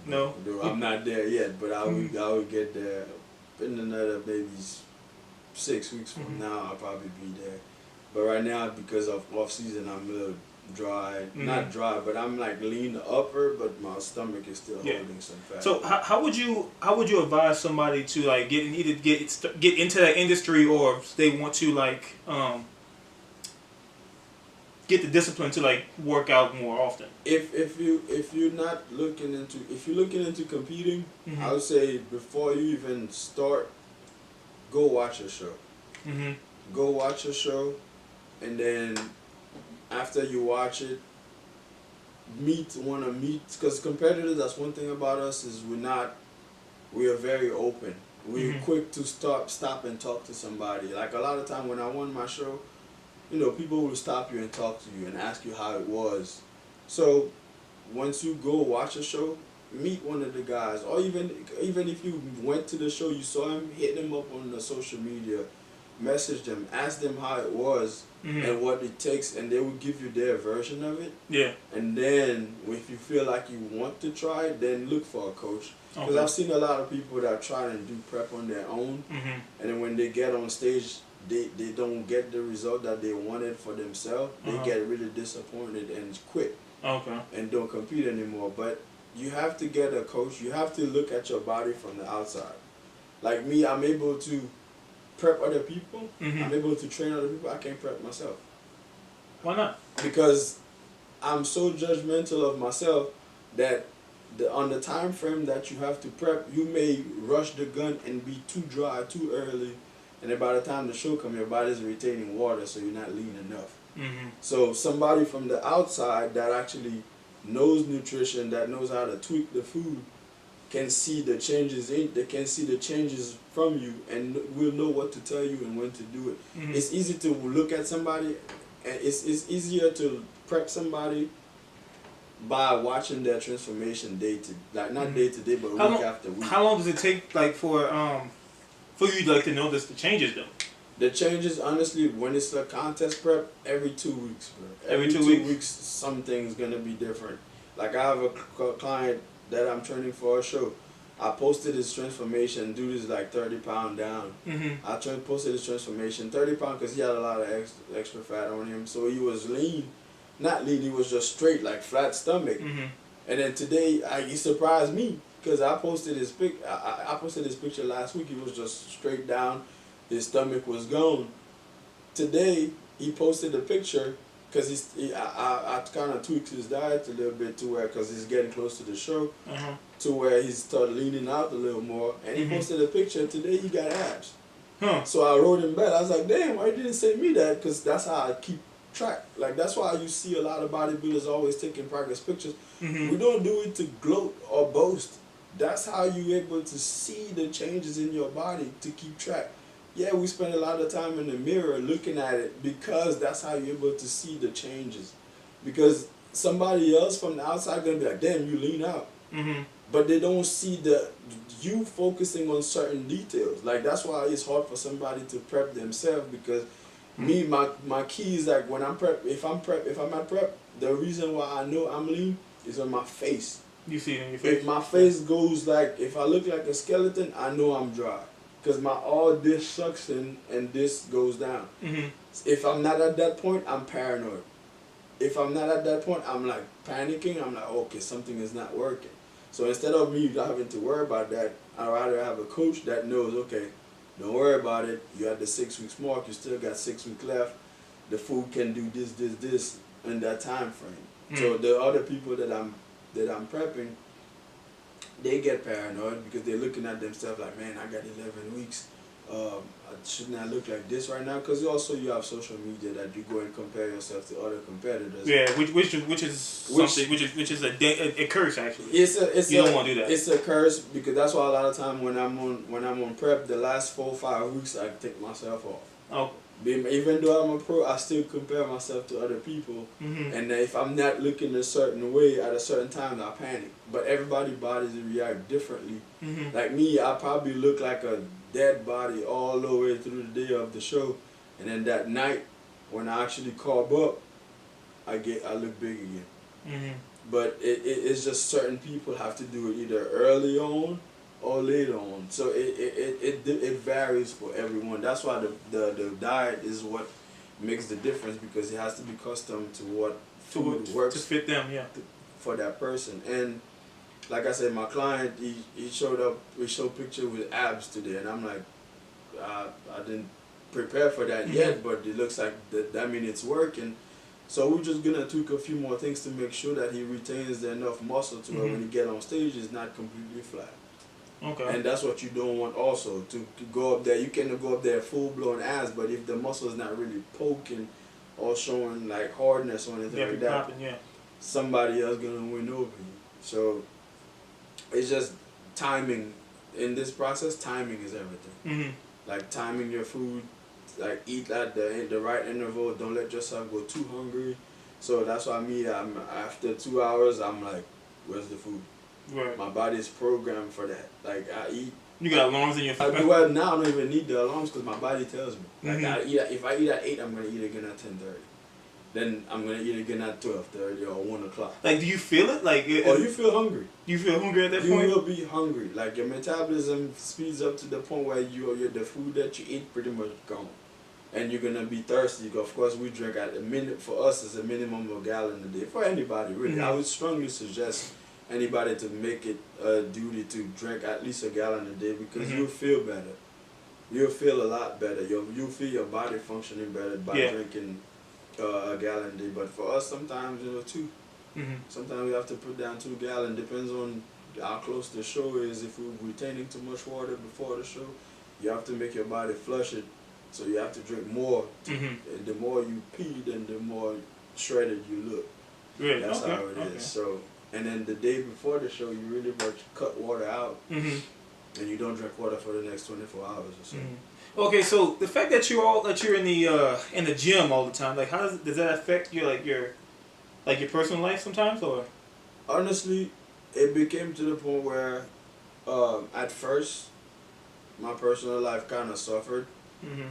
No? I'm not there yet, but I would get there in another maybe 6 weeks from Mhm. now. I'll probably be there. But right now, because of off season, I'm a little dry. Mhm. Not dry, but I'm like lean upper, but my stomach is still Yeah. holding some fat. So how would you advise somebody to like get into that industry, or if they want to like get the discipline to like work out more often? If you're looking into competing, Mhm. I would say before you even start, go watch a show. Mm-hmm. Go watch a show, and then after you watch it, meet, because competitors, that's one thing about us, is we are very open. We're Mhm. quick to stop and talk to somebody. Like a lot of time when I won my show, people will stop you and talk to you and ask you how it was. So once you go watch a show, meet one of the guys, or even if you went to the show, you saw him, hit them up on the social media, message them, ask them how it was Mhm. and what it takes, and they will give you their version of it. Yeah. And then if you feel like you want to try it, then look for a coach. Because Okay. I've seen a lot of people that try and do prep on their own, Mm-hmm. and then when they get on stage, they don't get the result that they wanted for themselves. They Uh-huh. get really disappointed and quit Okay. and don't compete anymore. But you have to get a coach. You have to look at your body from the outside. Like me, I'm able to prep other people. Mhm. I'm able to train other people. I can't prep myself Why not? because I'm so judgmental of myself that on the time frame that you have to prep, you may rush the gun and be too dry too early, and then by the time the show comes, your body's retaining water, so you're not lean enough. Mm-hmm. So somebody from the outside that actually knows nutrition, that knows how to tweak the food, can see the changes from you, and will know what to tell you and when to do it. Mhm. It's easy to look at somebody, and it's easier to prep somebody by watching their transformation not Mhm. day to day, but How week long- after week. How long does it take like for you like to notice the changes though? The changes, honestly, when it's a contest prep, every 2 weeks, bro. Every 2 2 weeks? something's gonna be different. Like I have a client that I'm training for a show. I posted his transformation. Dude is like 30 pounds down. I posted his transformation, 30 pounds, because he had a lot of extra fat on him. So he was lean, not lean. He was just straight, like flat stomach. And then today, he surprised me because I posted his I posted his picture last week. He was just straight down. His stomach was gone. Today he posted a picture because I kind of tweaked his diet a little bit to where, because he's getting close to the show, to where he started leaning out a little more. And he posted a picture, and today he got abs. So I wrote him back. I was like, damn, why you didn't send me that? Because that's how I keep track. Like, that's why you see a lot of bodybuilders always taking progress pictures. We don't do it to gloat or boast. That's how you're able to see the changes in your body, to keep track. Yeah, we spend a lot of time in the mirror looking at it, because that's how you're able to see the changes. Because somebody else from the outside gonna be like, damn, you lean out. But they don't see you focusing on certain details. Like, that's why it's hard for somebody to prep themselves, because me, my key is like, when I'm prep, if I'm at prep, the reason why I know I'm lean is on my face. You see it in your face? If my face goes like, if I look like a skeleton, I know I'm dry. Because all this sucks in and this goes down. If I'm not at that point, I'm paranoid. If I'm not at that point, I'm like panicking. I'm like, okay, something is not working. So instead of me having to worry about that, I'd rather have a coach that knows, okay, don't worry about it. You at the 6 weeks mark. You still got 6 weeks left. The food can do this in that time frame. So the other people that I'm prepping, they get paranoid because they're looking at themselves like, man, I got 11 weeks. Shouldn't I look like this right now? Because also you have social media that you go and compare yourself to other competitors. Yeah, which is a curse actually. You don't want to do that. It's a curse, because that's why a lot of time when I'm on prep, the last 4 or 5 weeks I take myself off. Oh. Even though I'm a pro, I still compare myself to other people. And if I'm not looking a certain way at a certain time, I panic. But everybody's bodies react differently. Like me, I probably look like a dead body all the way through the day of the show, and then that night when I actually carb up, I look big again. But it's just certain people have to do it either early on or later on. So it varies for everyone. That's why the diet is what makes the difference, because it has to be custom to what food works to fit them, for that person. And like I said, my client, he showed up, we showed picture with abs today, and I'm like, I didn't prepare for that yet, but it looks like that means it's working. So we're just gonna tweak a few more things to make sure that he retains enough muscle to where when he get on stage, it's not completely flat. Okay. And that's what you don't want also, to go up there. You can go up there full blown abs, but if the muscle is not really poking or showing like hardness or anything like that, popping, somebody else gonna win over you. So it's just timing. In this process, timing is everything. Like timing your food, like eat at the right interval. Don't let yourself go too hungry. So that's why I'm after 2 hours, I'm like, where's the food? Right. My body is programmed for that. Like, I eat. You got alarms in your food? Well, now I don't even need the alarms, because my body tells me. Like, if I eat at 8, I'm gonna eat again at 10:30. Then I'm gonna eat again at 12:30 or 1 o'clock. Like, do you feel it? Like, you feel hungry. You feel hungry at that point? point? You will be hungry. Like, your metabolism speeds up to the point where the food that you eat pretty much gone, and you're gonna be thirsty. Of course, we drink at a minute. For us, it's a minimum of a gallon a day. For anybody, really, I would strongly suggest anybody to make it a duty to drink at least a gallon a day, because you'll feel better. You'll feel a lot better. You'll feel your body functioning better by drinking a gallon a day. But for us, sometimes 2. Sometimes we have to put down 2 gallons. Depends on how close the show is. If we're retaining too much water before the show, you have to make your body flush it. So you have to drink more. And the more you pee, then the more shredded you look. Really? That's how it is. So. And then the day before the show, you really much cut water out, and you don't drink water for the next 24 hours or so. Okay, so the fact that you're in the gym all the time, like, how does that affect your personal life sometimes, or? Honestly, it became to the point where, at first, my personal life kind of suffered,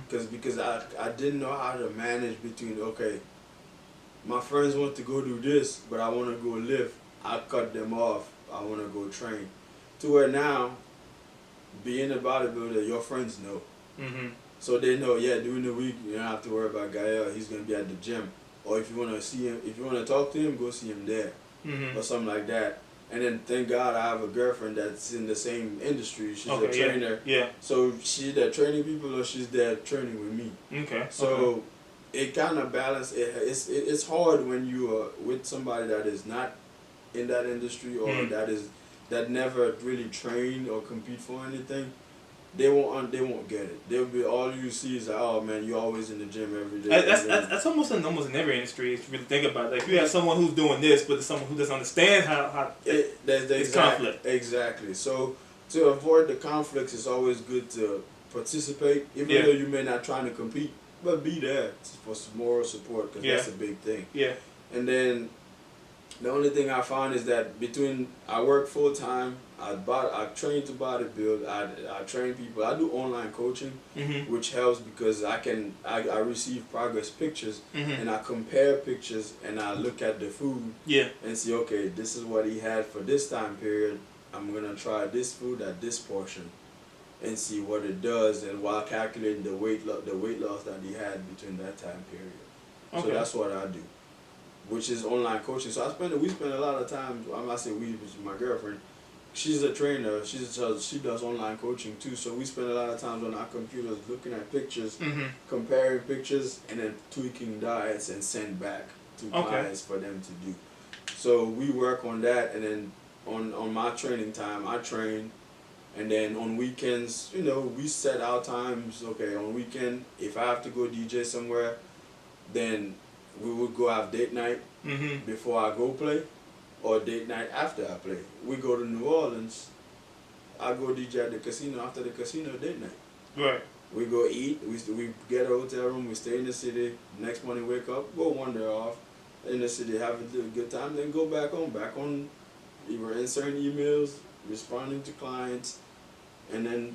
because I didn't know how to manage between, okay, my friends want to go do this, but I want to go lift. I cut them off. I want to go train. to where now, being a bodybuilder, your friends know. Mm-hmm. So they know, yeah, during the week, you don't have to worry about Gaël. He's going to be at the gym. Or if you want to see him, if you want to talk to him, go see him there. Mm-hmm. Or something like that. And then, thank God, I have a girlfriend that's in the same industry. She's a trainer. Yeah. So she's there training people or she's there training with me. Okay. So it kind of balances. It's hard when you are with somebody that is not in that industry or that never really train or compete for anything. They won't get it. They'll be, all you see is like, oh man, you're always in the gym every day. That's almost in every industry if you really think about it. Like, if you have someone who's doing this, but there's someone who doesn't understand how it's conflict. Exactly. So to avoid the conflicts, it's always good to participate, even though you may not trying to compete, but be there for some moral support, because that's a big thing. Yeah. And then the only thing I found is that between I work full time, I train to bodybuild, I train people, I do online coaching, which helps because I receive progress pictures and I compare pictures and I look at the food and see, okay, this is what he had for this time period. I'm gonna try this food at this portion and see what it does, and while calculating the weight loss that he had between that time period. So that's what I do, which is online coaching. So we spend a lot of time. I'm not saying we, which is my girlfriend. She's a trainer. She does online coaching too. So we spend a lot of times on our computers looking at pictures, comparing pictures, and then tweaking diets and send back to clients for them to do. So we work on that, and then on my training time, I train. And then on weekends, you know, we set our times. Okay, on weekend, if I have to go DJ somewhere, then we would go have date night before I go play, or date night after I play. We go to New Orleans, I go DJ at the casino, after the casino, date night. Right. We go eat, we get a hotel room, we stay in the city, next morning wake up, go wander off in the city, have a good time, then go back on either answering emails, responding to clients, and then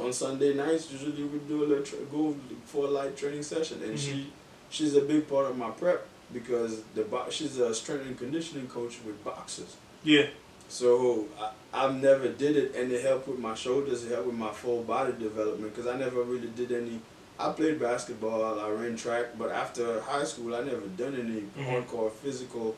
on Sunday nights, usually we do go for a light training session, and she's a big part of my prep because she's a strength and conditioning coach with boxers. Yeah. So I've never did it, and it helped with my shoulders, it helped with my full body development because I never really did any. I played basketball, I ran track, but after high school, I never done any hardcore physical,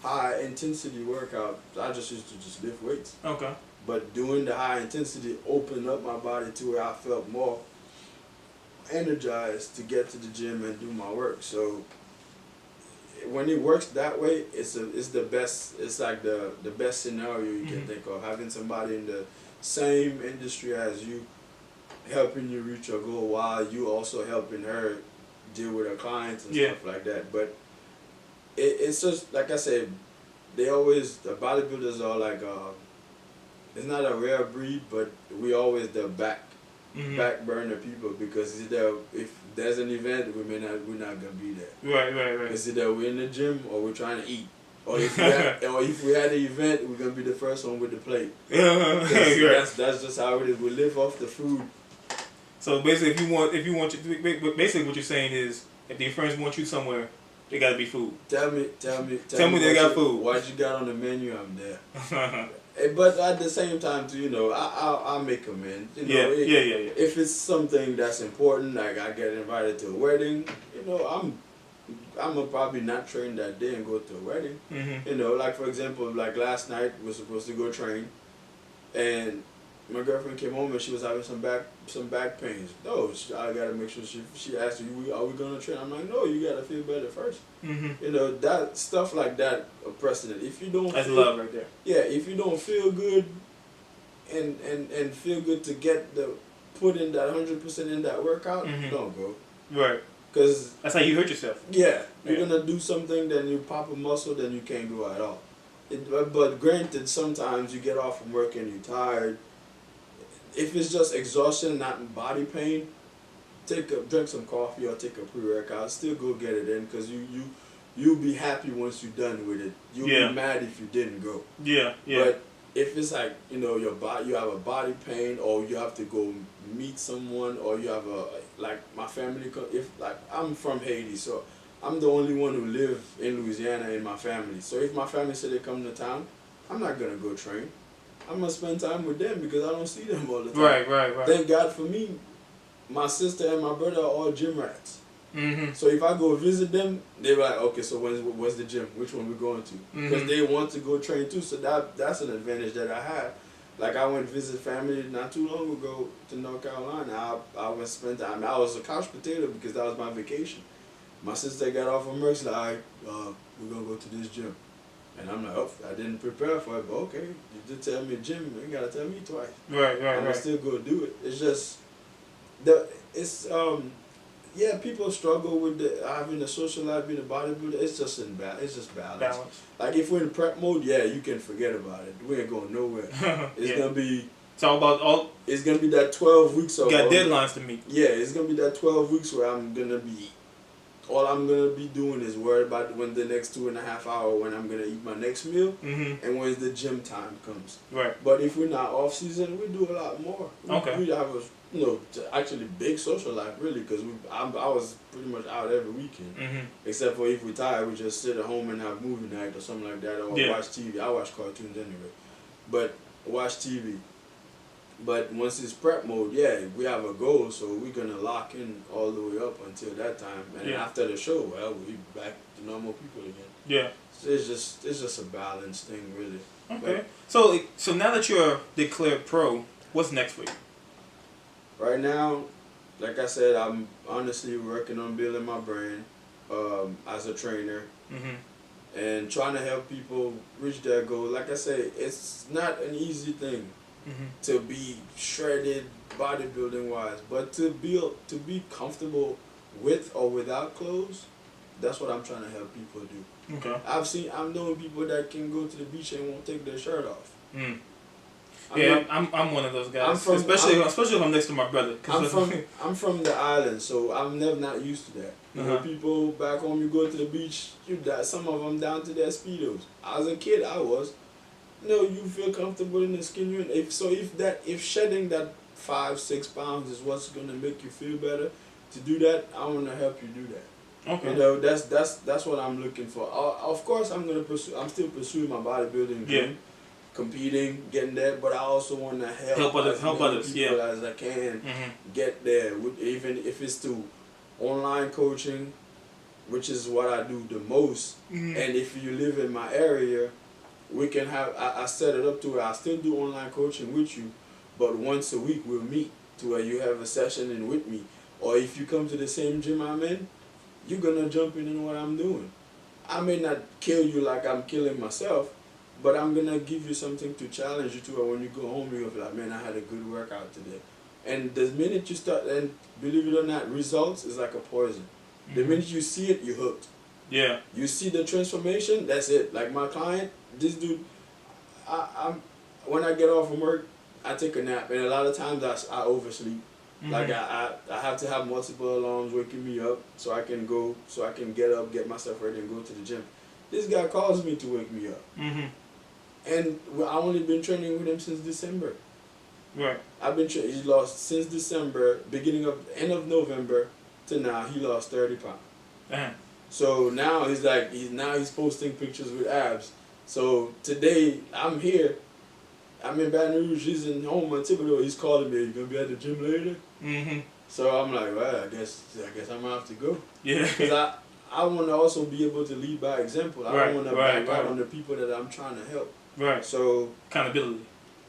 high intensity workout. I just used to just lift weights. Okay. But doing the high intensity opened up my body to where I felt more energized to get to the gym and do my work. So when it works that way, it's the best. It's like the best scenario you can think of. Having somebody in the same industry as you, helping you reach your goal while you also helping her deal with her clients and stuff like that. But it's just like I said, the bodybuilders are like it's not a rare breed, but we always the back burner people because if there's an event, we're not gonna be there. Right. It's either we're in the gym or we're trying to eat, or if we had an event, we're gonna be the first one with the plate. That's just how it is. We live off the food. So basically, basically what you're saying is, if your friends want you somewhere, they gotta be food. Tell me they got food. What you got on the menu? I'm there. But at the same time, too, you know, I'll make amends. You know, if it's something that's important, like I get invited to a wedding, you know, I'm gonna probably not train that day and go to a wedding. You know, like for example, like last night we were supposed to go train, and my girlfriend came home and she was having some back pains. No, I gotta make sure she asked me, are we gonna train? I'm like, no, you gotta feel better first. You know, that stuff like that a precedent. If you don't, that's love right there. Yeah, if you don't feel good, and feel good to put in that 100% in that workout, don't go. Right. Because that's how you hurt yourself. Yeah, you're gonna do something, then you pop a muscle, then you can't go at all. But granted, sometimes you get off from work and you're tired. If it's just exhaustion, not body pain, drink some coffee or take a pre-workout. Still go get it in because you'll be happy once you're done with it. You'll be mad if you didn't go. Yeah. But if it's like, you know, you have a body pain, or you have to go meet someone, or you have like my family. If like I'm from Haiti, so I'm the only one who live in Louisiana in my family. So if my family said they come to town, I'm not gonna go train. I'm gonna spend time with them because I don't see them all the time. Right. Thank God for me, my sister and my brother are all gym rats. Mm-hmm. So if I go visit them, they're like, okay, so when's the gym? Which one we going to? Because they want to go train too. So that's an advantage that I have. Like I went visit family not too long ago to North Carolina. I went spend time. I was a couch potato because that was my vacation. My sister got off of work, she's like, we're gonna go to this gym. And I'm like, oh, I didn't prepare for it, but okay, you did tell me gym, you gotta tell me twice. Right. I'm gonna still go do it. It's just yeah, people struggle with having a social life, being a bodybuilder. It's just it's just balance. Like if we're in prep mode, yeah, you can forget about it. We ain't going nowhere. It's gonna be. It's all about all. It's gonna be that 12 weeks. You got deadlines to meet. Yeah, it's gonna be that 12 weeks where all I'm gonna be doing is worry about when the next 2.5 hours when I'm gonna eat my next meal and when the gym time comes. Right. But if we're not off season, we do a lot more. Okay. We have actually big social life really because I was pretty much out every weekend except for if we're tired, we just sit at home and have movie night or something like that or watch TV. I watch cartoons anyway, but watch TV. But once it's prep mode, yeah, we have a goal, so we're gonna lock in all the way up until that time, and after the show, well, we back to normal people again. Yeah. So it's just a balance thing, really. Okay. So now that you're declared pro, what's next for you? Right now, like I said, I'm honestly working on building my brand as a trainer and trying to help people reach their goal. Like I say, it's not an easy thing. To be shredded bodybuilding wise, but to be comfortable with or without clothes, that's what I'm trying to help people do. Okay. I'm knowing people that can go to the beach and won't take their shirt off. I'm one of those guys. Especially if I'm next to my brother. I'm from the island, so I'm never not used to that. You know, people back home, you go to the beach, some of them down to their speedos. As a kid, I was. No, you feel comfortable in the skin you're in. If shedding that 5-6 pounds is what's gonna make you feel better, to do that, I wanna help you do that. Okay. You know, that's what I'm looking for. Of course, I'm still pursuing my bodybuilding dream, competing, getting there. But I also wanna help others people as I can get there. Even if it's through online coaching, which is what I do the most. And if you live in my area, we can have, I set it up to where I still do online coaching with you, but once a week we'll meet to where you have a session in with me. Or if you come to the same gym I'm in, you're going to jump in what I'm doing. I may not kill you like I'm killing myself, but I'm going to give you something to challenge you to where when you go home you'll be like, man, I had a good workout today. And the minute you start, and believe it or not, results is like a poison. The minute you see it, you're hooked. Yeah. You see the transformation, that's it. Like my client, this dude, when I get off from work, I take a nap, and a lot of times I oversleep. Like I have to have multiple alarms waking me up so I can get up, get myself ready, and go to the gym. This guy calls me to wake me up, and I only been training with him since December. Right. I've been he lost since December, end of November to now. He lost 30 pounds. So now he's posting pictures with abs. So today I'm here. I'm in Baton Rouge. He's in home in Thibodeau. He's calling me. You gonna be at the gym later? So I'm like, well, I guess I'm gonna have to go. Yeah. Because I want to also be able to lead by example. I don't want to back out on the people that I'm trying to help. Right. So accountability.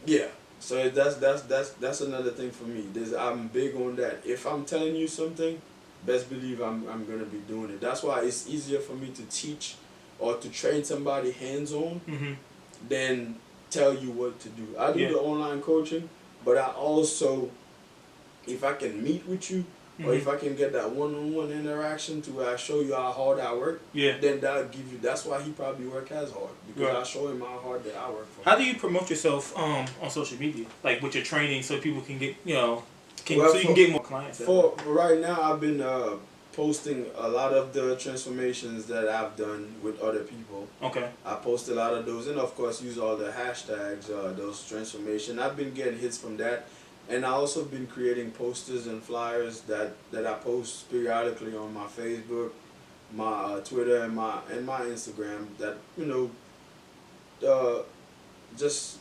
Yeah. So that's another thing for me. I'm big on that. If I'm telling you something, best believe I'm gonna be doing it. That's why it's easier for me to teach or to train somebody hands-on than tell you what to do. I do the online coaching, but I also, if I can meet with you or if I can get that one-on-one interaction to where I show you how hard I work, then that'll give you, that's why he probably work as hard, because I show him how hard that I work for. How do you promote yourself on social media, like with your training, so people can get, so you can get more clients? For right now, I've been posting a lot of the transformations that I've done with other people. Okay. I post a lot of those, and of course use all the hashtags, those transformations. I've been getting hits from that, and I also been creating posters and flyers that I post periodically on my Facebook, my Twitter, and my Instagram. That just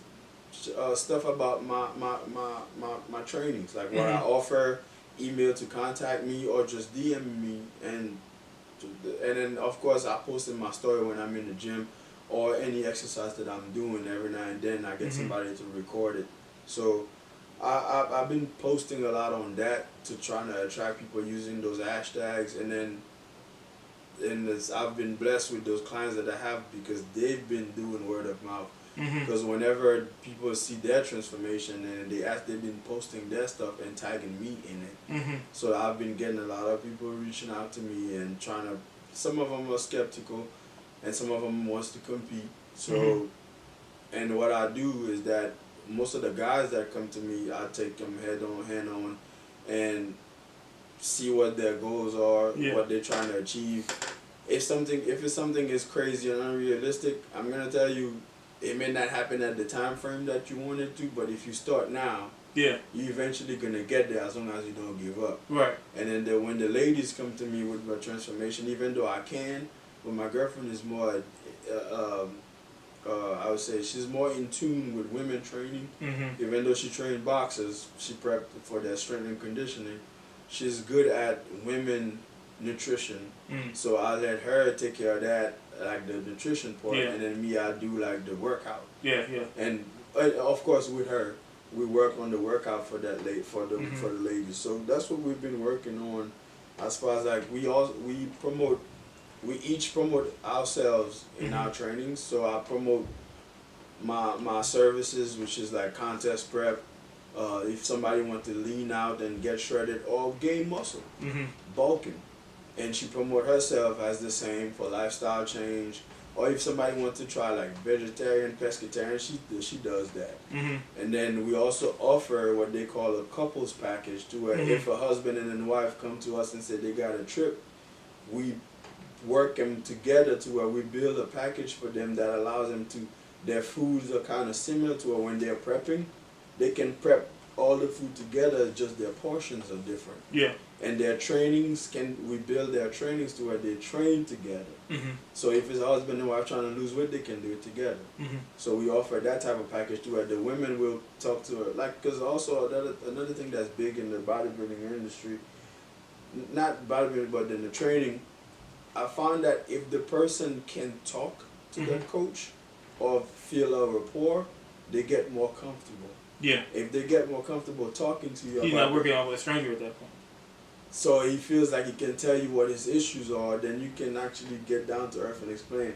stuff about my trainings, like what I offer, email to contact me or just DM me, and then of course I post in my story when I'm in the gym or any exercise that I'm doing. Every now and then I get somebody to record it. So I've been posting a lot on that to try to attract people using those hashtags, and then I've been blessed with those clients that I have because they've been doing word of mouth. Because whenever people see their transformation and they've been posting their stuff and tagging me in it. So I've been getting a lot of people reaching out to me and trying to. Some of them are skeptical, and some of them wants to compete. So, and what I do is that most of the guys that come to me, I take them hand on, and see what their goals are, what they're trying to achieve. If it's something is crazy and unrealistic, I'm gonna tell you, it may not happen at the time frame that you want it to, but if you start now, you're eventually gonna get there as long as you don't give up. Right. And then when the ladies come to me with my transformation, even though I can, but my girlfriend is more, I would say she's more in tune with women training. Even though she trained boxers, she prepped for their strength and conditioning. She's good at women nutrition, so I let her take care of that, like the nutrition part, and then me, I do like the workout. And of course with her, we work on the workout for that for the ladies. So that's what we've been working on. As far as like we each promote ourselves in our trainings. So I promote my services, which is like contest prep. If somebody wants to lean out and get shredded or gain muscle, bulking. And she promote herself as the same for lifestyle change. Or if somebody wants to try like vegetarian, pescatarian, she does that. And then we also offer what they call a couples package, to where if a husband and a wife come to us and say they got a trip, we work them together to where we build a package for them that allows them to, their foods are kind of similar to where when they're prepping, they can prep all the food together, just their portions are different. And their trainings, we build their trainings to where they train together. So if it's a husband and wife trying to lose weight, they can do it together. So we offer that type of package to where the women will talk to her. Like, because also another thing that's big in the bodybuilding industry, not bodybuilding, but in the training, I found that if the person can talk to their coach or feel a rapport, they get more comfortable. If they get more comfortable talking to you, he's not working out with a stranger at that point. So he feels like he can tell you what his issues are, then you can actually get down to earth and explain.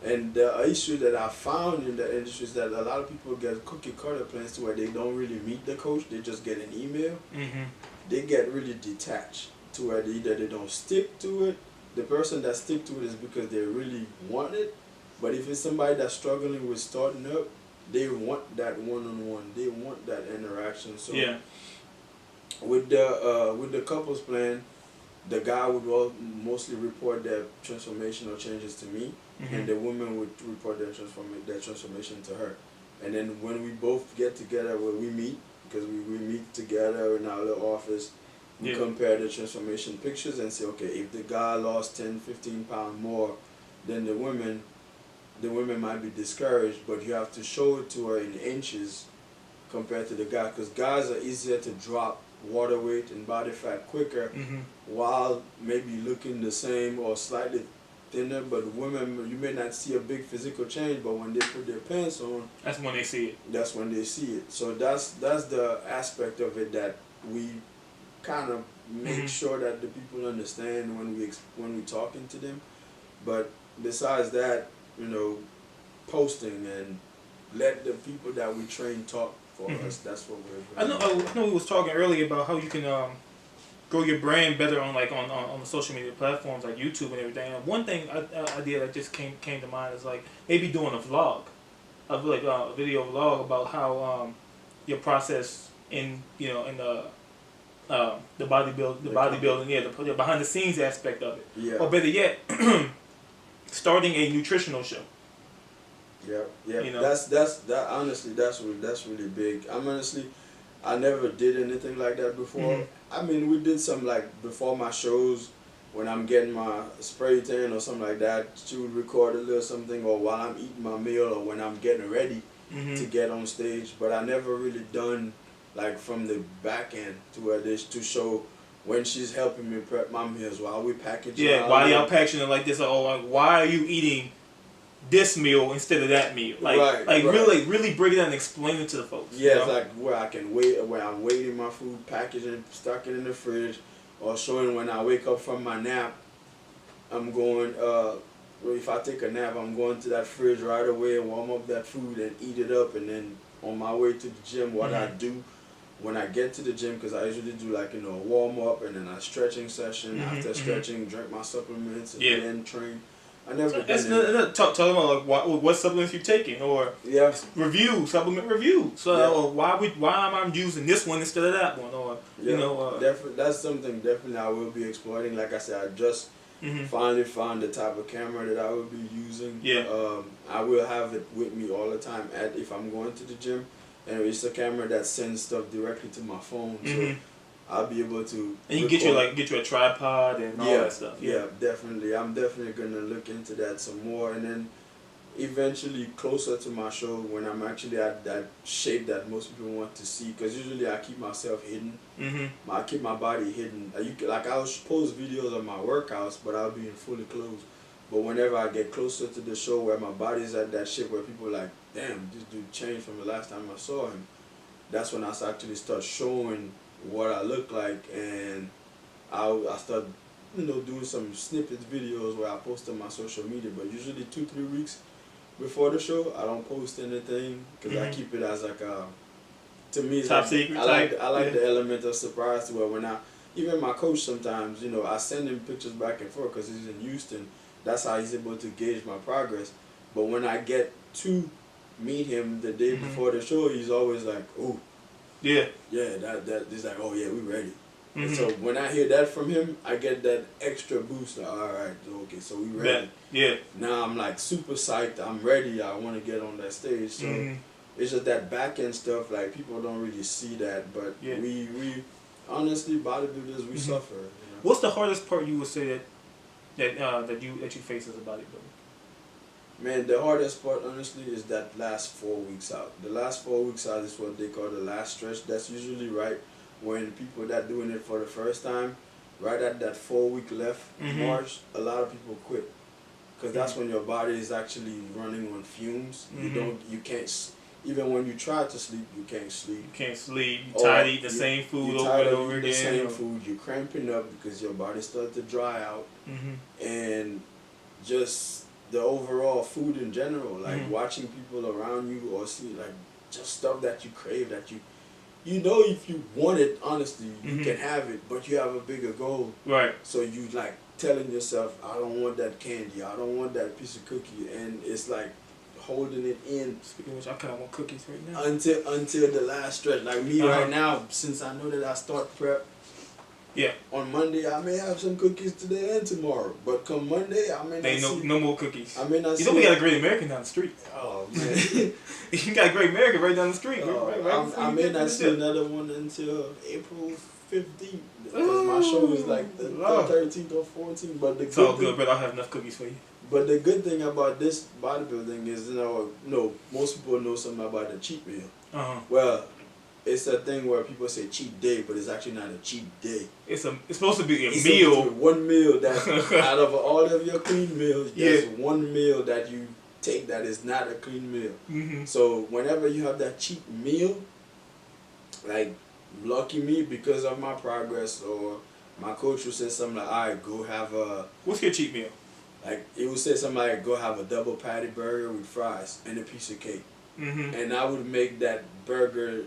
And the issue that I found in the industry is that a lot of people get cookie cutter plans to where they don't really meet the coach, they just get an email. They get really detached to where either they don't stick to it. The person that stick to it is because they really want it. But if it's somebody that's struggling with starting up, they want that one-on-one. They want that interaction. So with the couples plan, the guy would mostly report their transformational changes to me, and the woman would report their transformation to her. And then when we both get together, where we meet, because we meet together in our little office, we compare the transformation pictures and say, okay, if the guy lost 10, 15 pounds more than the women might be discouraged, but you have to show it to her in inches compared to the guy, because guys are easier to drop water weight and body fat quicker, while maybe looking the same or slightly thinner. But women, you may not see a big physical change, but when they put their pants on, that's when they see it. That's when they see it. So that's the aspect of it that we kind of make sure that the people understand when we talking to them. But besides that, you know, posting and let the people that we train talk for us. That's what we're doing. I know we was talking earlier about how you can grow your brand better on the social media platforms like YouTube and everything. And one thing idea that just came to mind is like maybe doing a vlog, a video vlog about how your process in the bodybuilding, the behind the scenes aspect of it. Or better yet, starting a nutritional show. Yeah. You know? Honestly, that's really big. I never did anything like that before. I mean, we did some like before my shows, when I'm getting my spray tan or something like that. She would record a little something, or while I'm eating my meal, or when I'm getting ready. to get on stage, but I never really done like from the back end to where this to show when she's helping me prep my meals while we packaging. Yeah, why y'all packaging it like this? Or like, why are you eating this meal instead of that meal? Like, really break it down and explain it to the folks. Yeah, it's like where I can wait, where I'm waiting my food, packaging, stuck it in the fridge, or showing when I wake up from my nap, I'm going. If I take a nap, I'm going to that fridge right away and warm up that food and eat it up, and then on my way to the gym, what I do when I get to the gym, because I usually do like, a warm up and then a stretching session. After stretching, drink my supplements and then train. I never did talk about like what supplements you're taking, or supplement review. So why am I using this one instead of that one, or definitely that's something definitely I will be exploiting. Like I said, I just finally found the type of camera that I will be using. I will have it with me all the time if I'm going to the gym, and it's a camera that sends stuff directly to my phone. So I'll be able to. And you get you a tripod and all that stuff. Yeah, definitely. I'm definitely gonna look into that some more, and then eventually closer to my show when I'm actually at that shape that most people want to see. Because usually I keep myself hidden. I keep my body hidden. I'll post videos of my workouts, but I'll be in fully clothes. But whenever I get closer to the show where my body's at that shape where people are like, damn, this dude changed from the last time I saw him, that's when I actually start showing what I look like, and I start doing some snippets videos where I post on my social media. But usually 2-3 weeks before the show, I don't post anything because I keep it as like a, to me, top secret. I like the element of surprise to where even my coach sometimes, I send him pictures back and forth because he's in Houston. That's how he's able to gauge my progress. But when I get to meet him the day before the show, he's always like, oh, that he's like, oh yeah, we ready. And so when I hear that from him, I get that extra boost. Like, all right, okay, so we ready. Now I'm like super psyched. I'm ready. I want to get on that stage. So it's just that back end stuff. Like people don't really see that, but we honestly, bodybuilders, we suffer. What's the hardest part you would say that you face as a bodybuilder? Man, the hardest part, honestly, is that last 4 weeks out. The last 4 weeks out is what they call the last stretch. That's usually right when people that doing it for the first time, right at that 4 week left march, a lot of people quit. Because that's when your body is actually running on fumes. You can't, even when you try to sleep, you can't sleep. You can't sleep. You're tired of eating the same food over and over again. The same food. You're cramping up because your body starts to dry out. And just the overall food in general, like watching people around you or see like just stuff that you crave, that if you want it, honestly, you can have it, but you have a bigger goal. Right. So you like telling yourself, I don't want that candy, I don't want that piece of cookie, and it's like holding it in. Speaking of which, I kind of want cookies right now. Until the last stretch. Like me right now, since I know that I start prep. On Monday, I may have some cookies today and tomorrow, but come Monday, I may not see. No more cookies. I may not see. We got a Great American down the street. Oh man, you got a Great American right down the street. I may not see another one until April 15th because my show is like the 13th or 14th. But it's all good, but I'll have enough cookies for you. But the good thing about this bodybuilding is, most people know something about the cheat meal. Well, it's a thing where people say cheat day, but it's actually not a cheat day. It's supposed to be a meal. One meal that out of all of your clean meals, there's one meal that you take that is not a clean meal. So whenever you have that cheat meal, like lucky me, because of my progress, or my coach will say something like, all right, go have a... What's your cheat meal? Like, it would say something like, go have a double patty burger with fries and a piece of cake. And I would make that burger...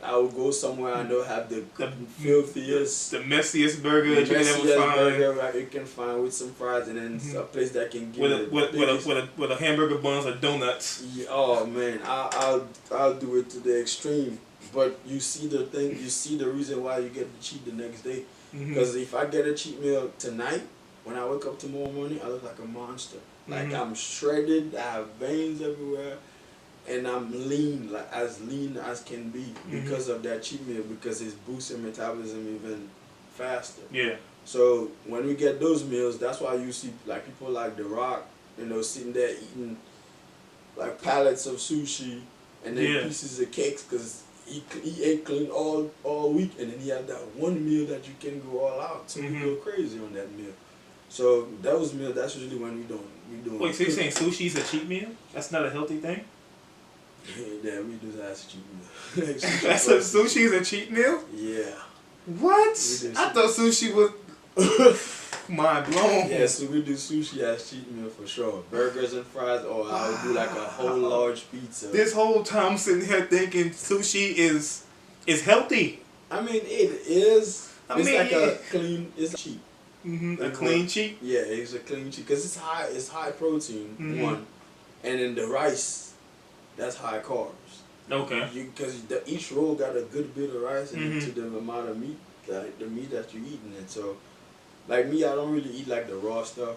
I would go somewhere I know have the filthiest, the messiest burger that you can ever find. Burger you can find with some fries, and then a place that can give with a hamburger buns or donuts. Yeah, oh man, I'll do it to the extreme. But you see the thing, you see the reason why you get to cheat the next day. Because if I get a cheat meal tonight, when I wake up tomorrow morning, I look like a monster. Like I'm shredded, I have veins everywhere. And I'm lean, like as lean as can be, because of that cheat meal, because it's boosting metabolism even faster. So when we get those meals, that's why you see like people like The Rock, sitting there eating like pallets of sushi and then pieces of cakes because he ate clean all week, and then he had that one meal that you can go all out. So we go crazy on that meal. So those meals, that's usually when we don't. Wait, so you're saying sushi's a cheat meal? That's not a healthy thing? Yeah, we do that as a cheat meal. Like That's a sushi's a cheat meal? Yeah. What? I thought sushi was mind blown. Yeah, so we do sushi as cheat meal for sure. Burgers and fries, or I would do like a whole large pizza. This whole time I'm sitting here thinking sushi is healthy. I mean, it is. It's like a clean. It's cheap. A clean cheat. Yeah, it's a clean cheat because it's high. It's high protein one, and then the rice, that's high carbs. Okay. Because each roll got a good bit of rice into the amount of meat, like the meat that you eat in it. So, like me, I don't really eat like the raw stuff.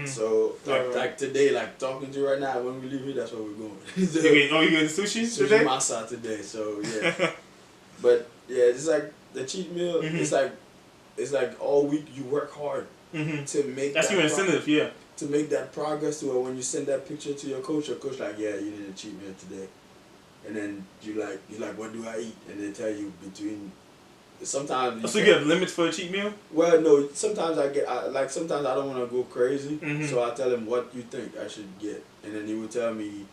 So, like today, like talking to you right now, when we leave here, that's where we're going. So, you getting sushi today? Sushi masa today. So yeah. But yeah, it's like the cheat meal. It's like all week you work hard to make. That's your incentive, yeah. To make that progress to where when you send that picture to your coach like, yeah, you need a cheat meal today, and then you're like, what do I eat? And they tell you between. Sometimes. So you get limits for a cheat meal? Well, no. Sometimes sometimes I don't want to go crazy, so I tell him what you think I should get, and then he will tell me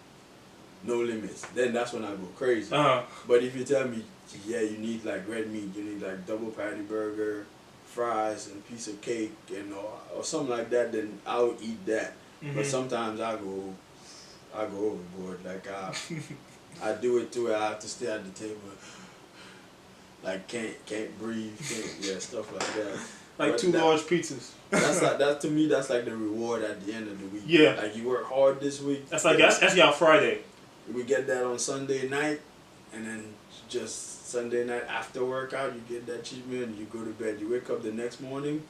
no limits. Then that's when I go crazy. But if you tell me, yeah, you need like red meat, you need like double patty burger, fries and piece of cake, and or something like that, then I'll eat that. But sometimes I go overboard. Like I do it to where I have to stay at the table, like can't breathe, stuff like that. Like but large pizzas. That to me, that's like the reward at the end of the week. Yeah. Like you work hard this week. That's y'all Friday. We get that on Sunday night, and then just Sunday night after workout, you get that cheat meal and you go to bed. You wake up the next morning,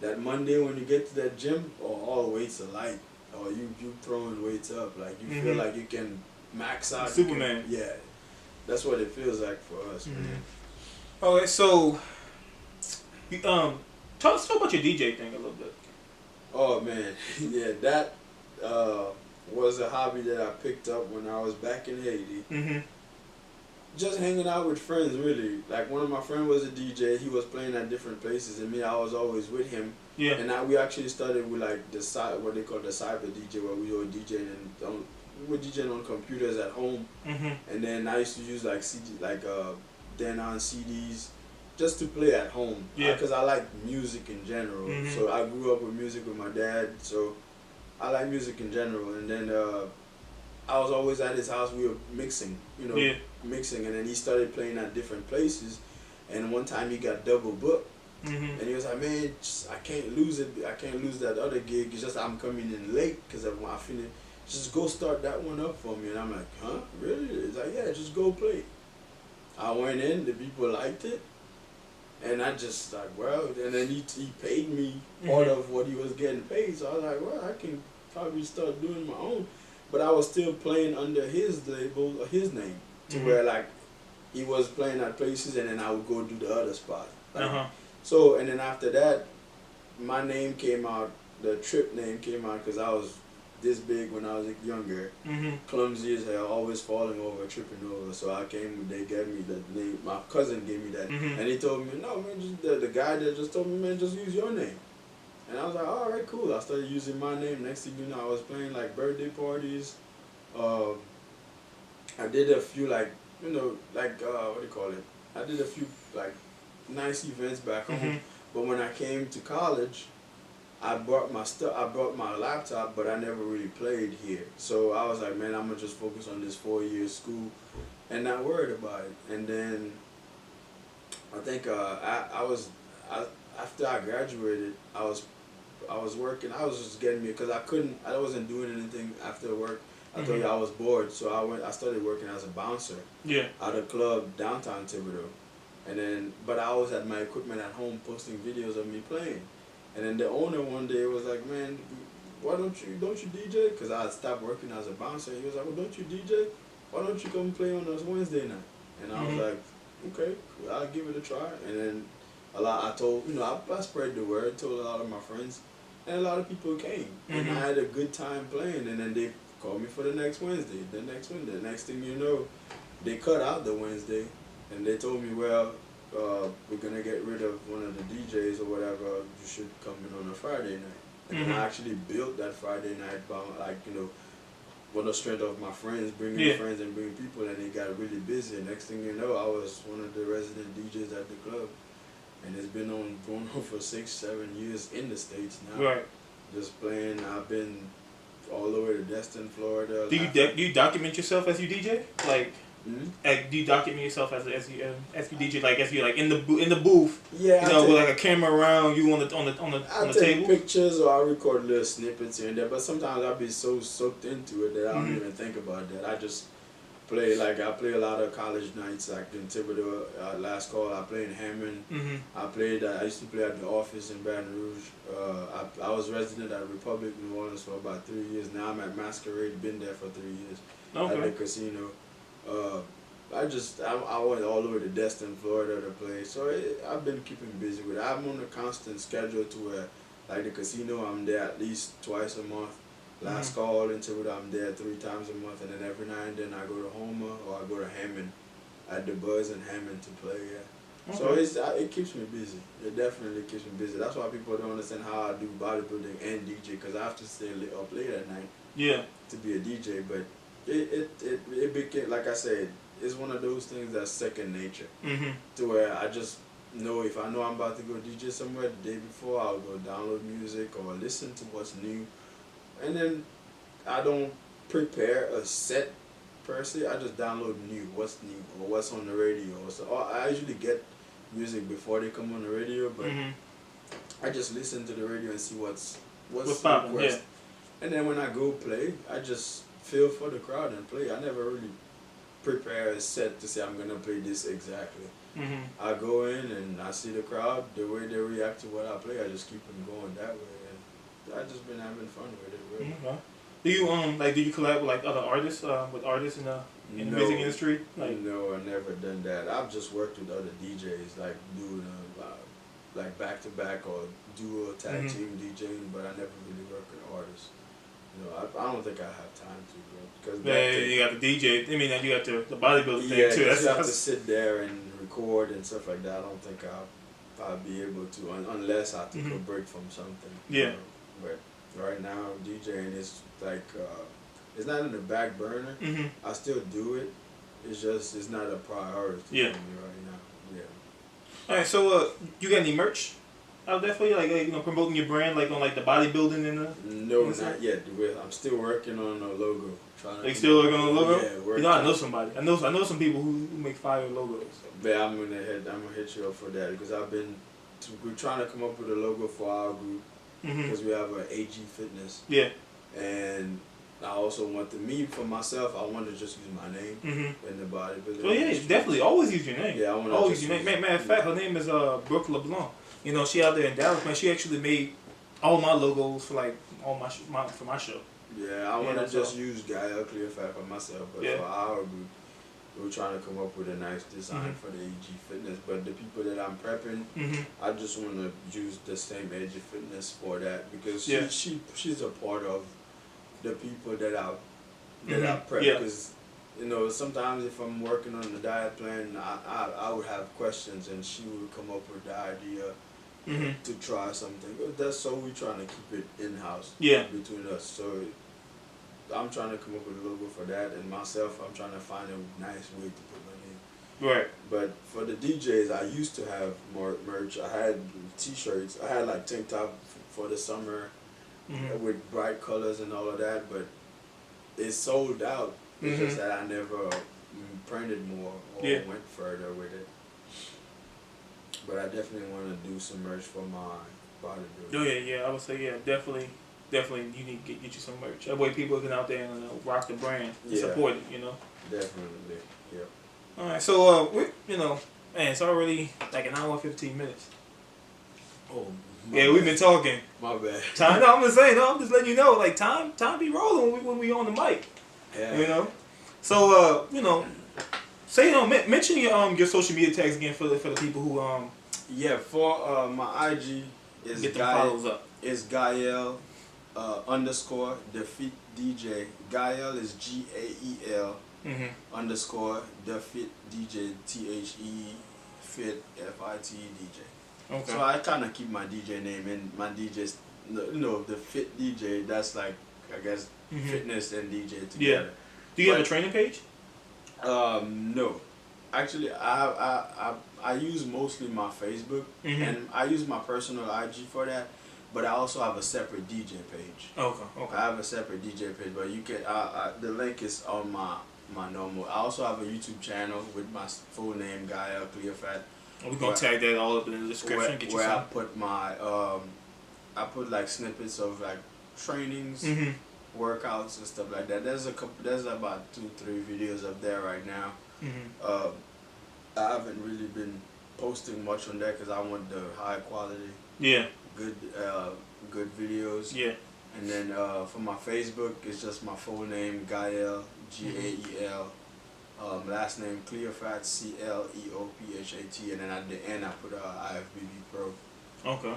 that Monday when you get to that gym, all weights are light, or you throwing weights up, like you feel like you can max out. Superman. Yeah, that's what it feels like for us, man. Okay, so talk about your DJ thing a little bit. Oh man, yeah, that was a hobby that I picked up when I was back in Haiti. Just hanging out with friends, really. Like one of my friends was a DJ. He was playing at different places, and me, I was always with him. Yeah. And we actually started with like what they call the cyber DJ, where we were DJing and we were DJing on computers at home. And then I used to use like Denon CDs just to play at home. Yeah. Because I like music in general. So I grew up with music with my dad. So I like music in general. And then I was always at his house. We were mixing, mixing. And then he started playing at different places. And one time he got double booked. And he was like, man, I can't lose it. I can't lose that other gig. It's just I'm coming in late because when I finish, just go start that one up for me. And I'm like, huh? Really? He's like, yeah, just go play. I went in. The people liked it. And I just like, well, and then he paid me part of what he was getting paid. So I was like, well, I can probably start doing my own. But I was still playing under his label, or his name, to where like he was playing at places, and then I would go do the other spot. Like, so, and then after that, my name came out. The Trip name came out because I was this big when I was younger, clumsy as hell, always falling over, tripping over. So I came. They gave me the name. My cousin gave me that, and he told me, no man, just the guy that just told me, man, just use your name. And I was like, all right, cool. I started using my name. Next thing you know, I was playing like birthday parties. I did a few like, what do you call it? I did a few like nice events back home. But when I came to college, I brought my stuff. I brought my laptop, but I never really played here. So I was like, man, I'm gonna just focus on this 4-year school and not worried about it. And then I think after I graduated, I was working. I was just getting me because I wasn't doing anything after work. I told you I was bored, so I started working as a bouncer. Yeah. At a club downtown Thibodeau, but I always had my equipment at home, posting videos of me playing. And then the owner one day was like, man, why don't you DJ? Because I had stopped working as a bouncer. He was like, well, don't you DJ? Why don't you come play on us Wednesday night? And I was like, okay, cool, I'll give it a try. And then I spread the word, told a lot of my friends, and a lot of people came. And I had a good time playing. And then they call me for the next Wednesday. The next Wednesday. The next thing you know, they cut out the Wednesday, and they told me, well, we're gonna get rid of one of the DJs or whatever. You should come in on a Friday night. And I actually built that Friday night by, like, you know, on the strength of my friends, bringing friends and bringing people, and it got really busy. And next thing you know, I was one of the resident DJs at the club, and it's been going on for 6-7 years in the States now. Right. Just playing. I've been all the way to Destin, Florida. Do you document yourself as you DJ? Like, do you document yourself as you DJ? Like, as you like in the booth? Yeah. You know, with like a camera around you on the I table. take pictures or I record little snippets here and there, but sometimes I'll be so soaked into it that I don't even think about that. I just play. Like, I play a lot of college nights, like in Thibodeau, Last Call. I play in Hammond. I played. I used to play at the Office in Baton Rouge. I was resident at Republic New Orleans for about 3 years. Now I'm at Masquerade. Been there for 3 years at the casino. I went all the way to Destin, Florida to play. So I've been keeping busy with it. I'm on a constant schedule to where, like the casino, I'm there at least twice a month. Last Call until I'm there 3 times a month, and then every now and then I go to Homer or I go to Hammond at the Buzz in Hammond to play. Yeah. Okay. So it keeps me busy. It definitely keeps me busy. That's why people don't understand how I do bodybuilding and DJ, because I have to stay up late at night. Yeah. To be a DJ, but it became, like I said, it's one of those things that's second nature. To where I just know, if I know I'm about to go DJ somewhere the day before, I'll go download music or listen to what's new. And then I don't prepare a set per se. I just download what's new or what's on the radio. So I usually get music before they come on the radio, but I just listen to the radio and see what's popping. Yeah. And then when I go play, I just feel for the crowd and play. I never really prepare a set to say I'm gonna play this exactly. I go in and I see the crowd, the way they react to what I play. I just keep them going that way. I've just been having fun with it, really. Do you do you collab with like other artists, in the music industry? Like, no, I've never done that. I've just worked with other DJs, like doing like back to back or duo tag team DJing, but I never really work with artists. You know, I don't think I have time to, bro. Because you got the DJ. I mean, you got the bodybuilding thing too. You have to sit there and record and stuff like that. I don't think I'll be able to unless I take a break from something. Yeah. You know? But right now, DJing is like, it's not in the back burner. I still do it. It's not a priority for me right now. Yeah. All right. So, you got any merch out there for you? Like promoting your brand, like on like the bodybuilding and the. No, not yet. I'm still working on a logo. Still working on a logo? Yeah. You know, I know somebody. I know some people who make fire logos. So. Yeah, I'm gonna hit you up for that, because we're trying to come up with a logo for our group. Because we have an AG Fitness. Yeah. And I also want for myself, I want to just use my name in the bodybuilding. Oh yeah, definitely. Always use your name. Yeah, I want to always use your name. Matter of fact, her name is Brooke LeBlanc. You know, she out there in Dallas, man. She actually made all my logos for like for my show. Yeah, I want to just use Gaël Cleophat for myself, but for our group, we're trying to come up with a nice design for the AG Fitness. But the people that I'm prepping, I just want to use the same AG Fitness for that, because she's a part of the people that I prep. Because you know, sometimes if I'm working on the diet plan, I would have questions, and she would come up with the idea to try something. That's so we're trying to keep it in house between us. So I'm trying to come up with a logo for that, and myself, I'm trying to find a nice way to put my name. Right. But for the DJs, I used to have more merch. I had T-shirts. I had like tank top for the summer with bright colors and all of that, but it sold out. It's just that I never printed more or went further with it. But I definitely want to do some merch for my bodybuilding. Oh yeah. I would say definitely you need to get you some merch. That way people can out there and rock the brand and support it, you know. Definitely, yeah. All right, so man, it's already like an hour and 15 minutes. Oh. We've been talking. My bad. Time. No, I'm just saying. No, I'm just letting you know. Like time be rolling when we on the mic. Yeah. You know. So mention your social media tags again for the people who Yeah, for my IG is get them follows up. It's Gaël underscore Defeat DJ. Gaël is GAEL underscore Defeat DJ Fit FIT DJ. Okay. So I kind of keep my DJ name and my DJ's the Fit DJ. That's like I guess fitness and DJ together. Yeah. Do you have a training page? No. Actually, I use mostly my Facebook and I use my personal IG for that. But I also have a separate DJ page. Okay. Okay. I have a separate DJ page, but you can. The link is on my normal. I also have a YouTube channel with my full name, Gaël Cleophat. We're gonna tag that all up in the description. Where I put my I put like snippets of like trainings, workouts and stuff like that. There's about 2-3 videos up there right now. I haven't really been posting much on that because I want the high quality. Yeah. Good videos. Yeah. And then for my Facebook, it's just my full name, Gaël, Gael. Last name Cleophat, Cleophat, and then at the end I put IFBB Pro. Okay.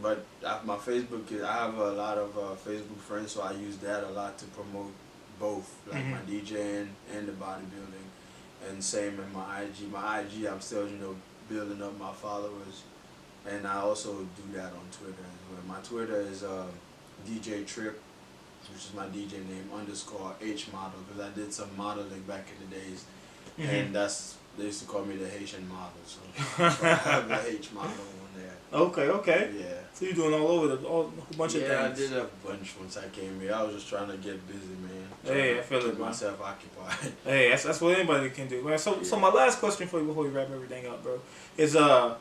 But my Facebook, I have a lot of Facebook friends, so I use that a lot to promote both, like my DJing and the bodybuilding. And same in my IG. My IG, I'm still building up my followers. And I also do that on Twitter as well. My Twitter is DJ Trip, which is my DJ name, underscore H model, because I did some modeling back in the days. And they used to call me the Haitian model. So I have the H model on there. Okay. Yeah. So you're doing all over a bunch of things. Yeah, I did a bunch once I came here. I was just trying to get busy, man. Hey, I feel it, keep myself occupied. Hey, that's what anybody can do, man. So my last question for you before we wrap everything up, bro, is how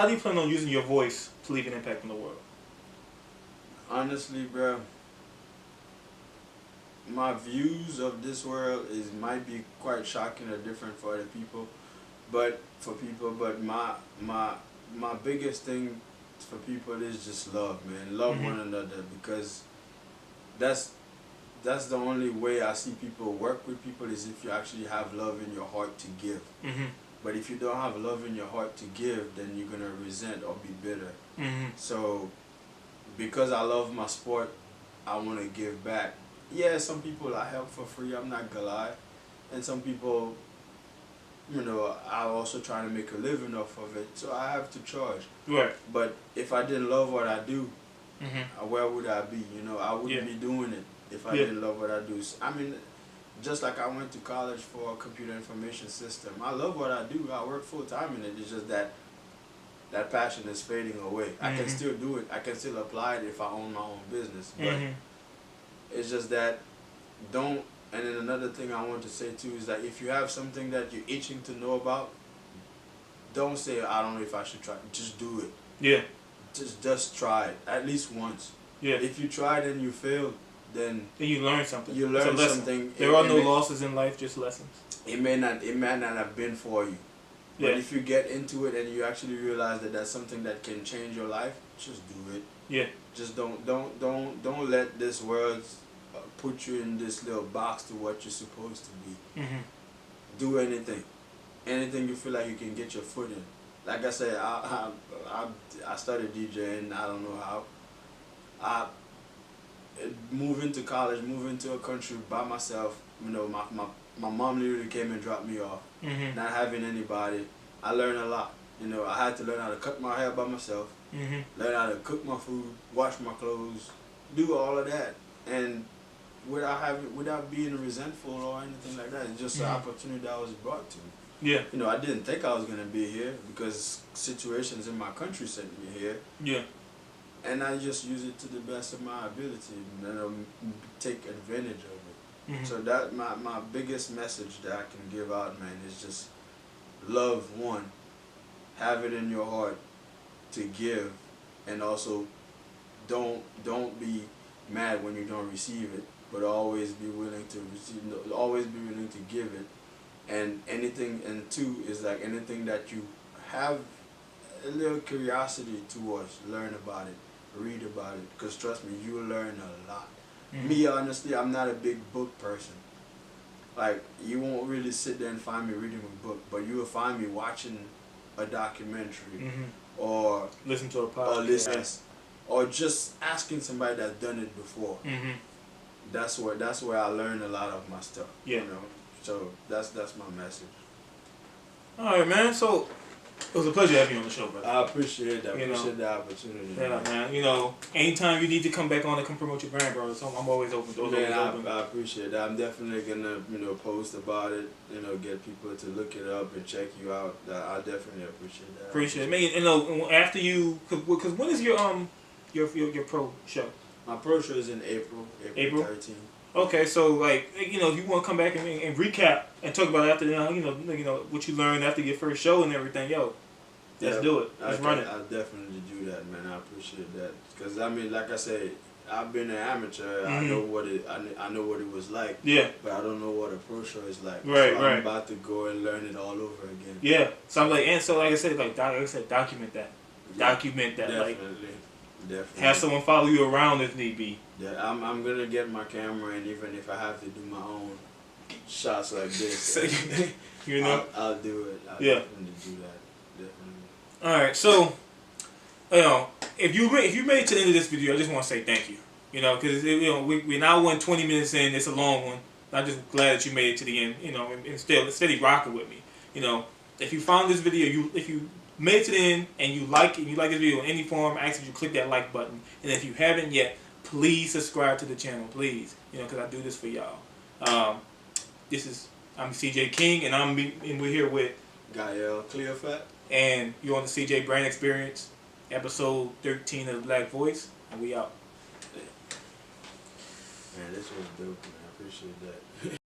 do you plan on using your voice to leave an impact on the world? Honestly, bro, my views of this world might be quite shocking or different for other people, but my biggest thing for people is just love, man. Love one another, because that's the only way I see people work with people is if you actually have love in your heart to give. But if you don't have love in your heart to give, then you're gonna resent or be bitter. So because I love my sport, I want to give back. Yeah, some people I help for free, I'm not gonna lie. And some people, I also try to make a living off of it, so I have to charge. Right. But if I didn't love what I do, where would I be? I wouldn't be doing it if I didn't love what I do. I mean, just like I went to college for a computer information system. I love what I do. I work full time in it. It's just that passion is fading away. I can still do it. I can still apply it if I own my own business. But it's just that and then another thing I want to say too is that if you have something that you're itching to know about, don't say, I don't know if I should try. Just do it. Yeah. Just try it. At least once. Yeah. If you tried and you failed, then you learn something. You learn something. There are no losses in life, just lessons. It may not have been for you. But if you get into it and you actually realize that that's something that can change your life, just do it. Yeah. Just don't let this world put you in this little box to what you're supposed to be. Do anything. Anything you feel like you can get your foot in. Like I said, I started DJing. I don't know how. I moved into college, moved into a country by myself. My mom literally came and dropped me off. Not having anybody. I learned a lot. I had to learn how to cut my hair by myself. Learn how to cook my food, wash my clothes, do all of that. And without being resentful or anything like that. It's just an opportunity that I was brought to. Yeah. I didn't think I was gonna be here because situations in my country sent me here. Yeah. And I just use it to the best of my ability and take advantage of it. So that my biggest message that I can give out, man, is just love one. Have it in your heart to give, and also don't be mad when you don't receive it, but always be willing to receive. Always be willing to give it, and two is like anything that you have a little curiosity towards, learn about it, read about it, because trust me, you will learn a lot. Me, honestly, I'm not a big book person. Like, you won't really sit there and find me reading a book, but you will find me watching a documentary or listen to a podcast. or just asking somebody that's done it before. Mm-hmm. That's where I learned a lot of my stuff. Yeah. You know, so that's my message. All right, man. So it was a pleasure having you on the show, brother. I appreciate that. I You know. appreciate the opportunity. Yeah, man. You know, anytime you need to come back on and come promote your brand, bro, so I'm always open. Doors always open. I appreciate that. I'm definitely gonna, post about it. Get people to look it up and check you out. I definitely appreciate that. Appreciate it, man. You know, after you, cause when is your pro show? My pro show is in April 13th. Okay, so like, you know, if you want to come back and recap and talk about it after, you know what you learned after your first show and everything, yo, let's do it. Let's run it. I'll definitely do that, man. I appreciate that, because I mean, like I said, I've been an amateur. I know what it was like. Yeah. But I don't know what a pro show is like. Right, so right. I'm about to go and learn it all over again. Yeah. So I'm like, and so like I said, document that. Yeah. Document that. Definitely. Definitely. Have someone follow you around if need be. Yeah, I'm gonna get my camera, and even if I have to do my own shots like this, you know, I'll do it. I'll definitely do that. Definitely. All right, so you know, if you made it to the end of this video, I just want to say thank you. You know, because we now went 20 minutes in. It's a long one. I'm just glad that you made it to the end. You know, and still steady rocking with me. You know, if you found this video, if you made it to the end and you like this video in any form, I ask that you click that like button. And if you haven't yet, please subscribe to the channel, please. You know, because I do this for y'all. I'm CJ King, and we're here with Gaël Cleophat. And you're on the CJ Brand Experience, episode 13 of the Black Voice, and we out. Man, this was dope, man. I appreciate that.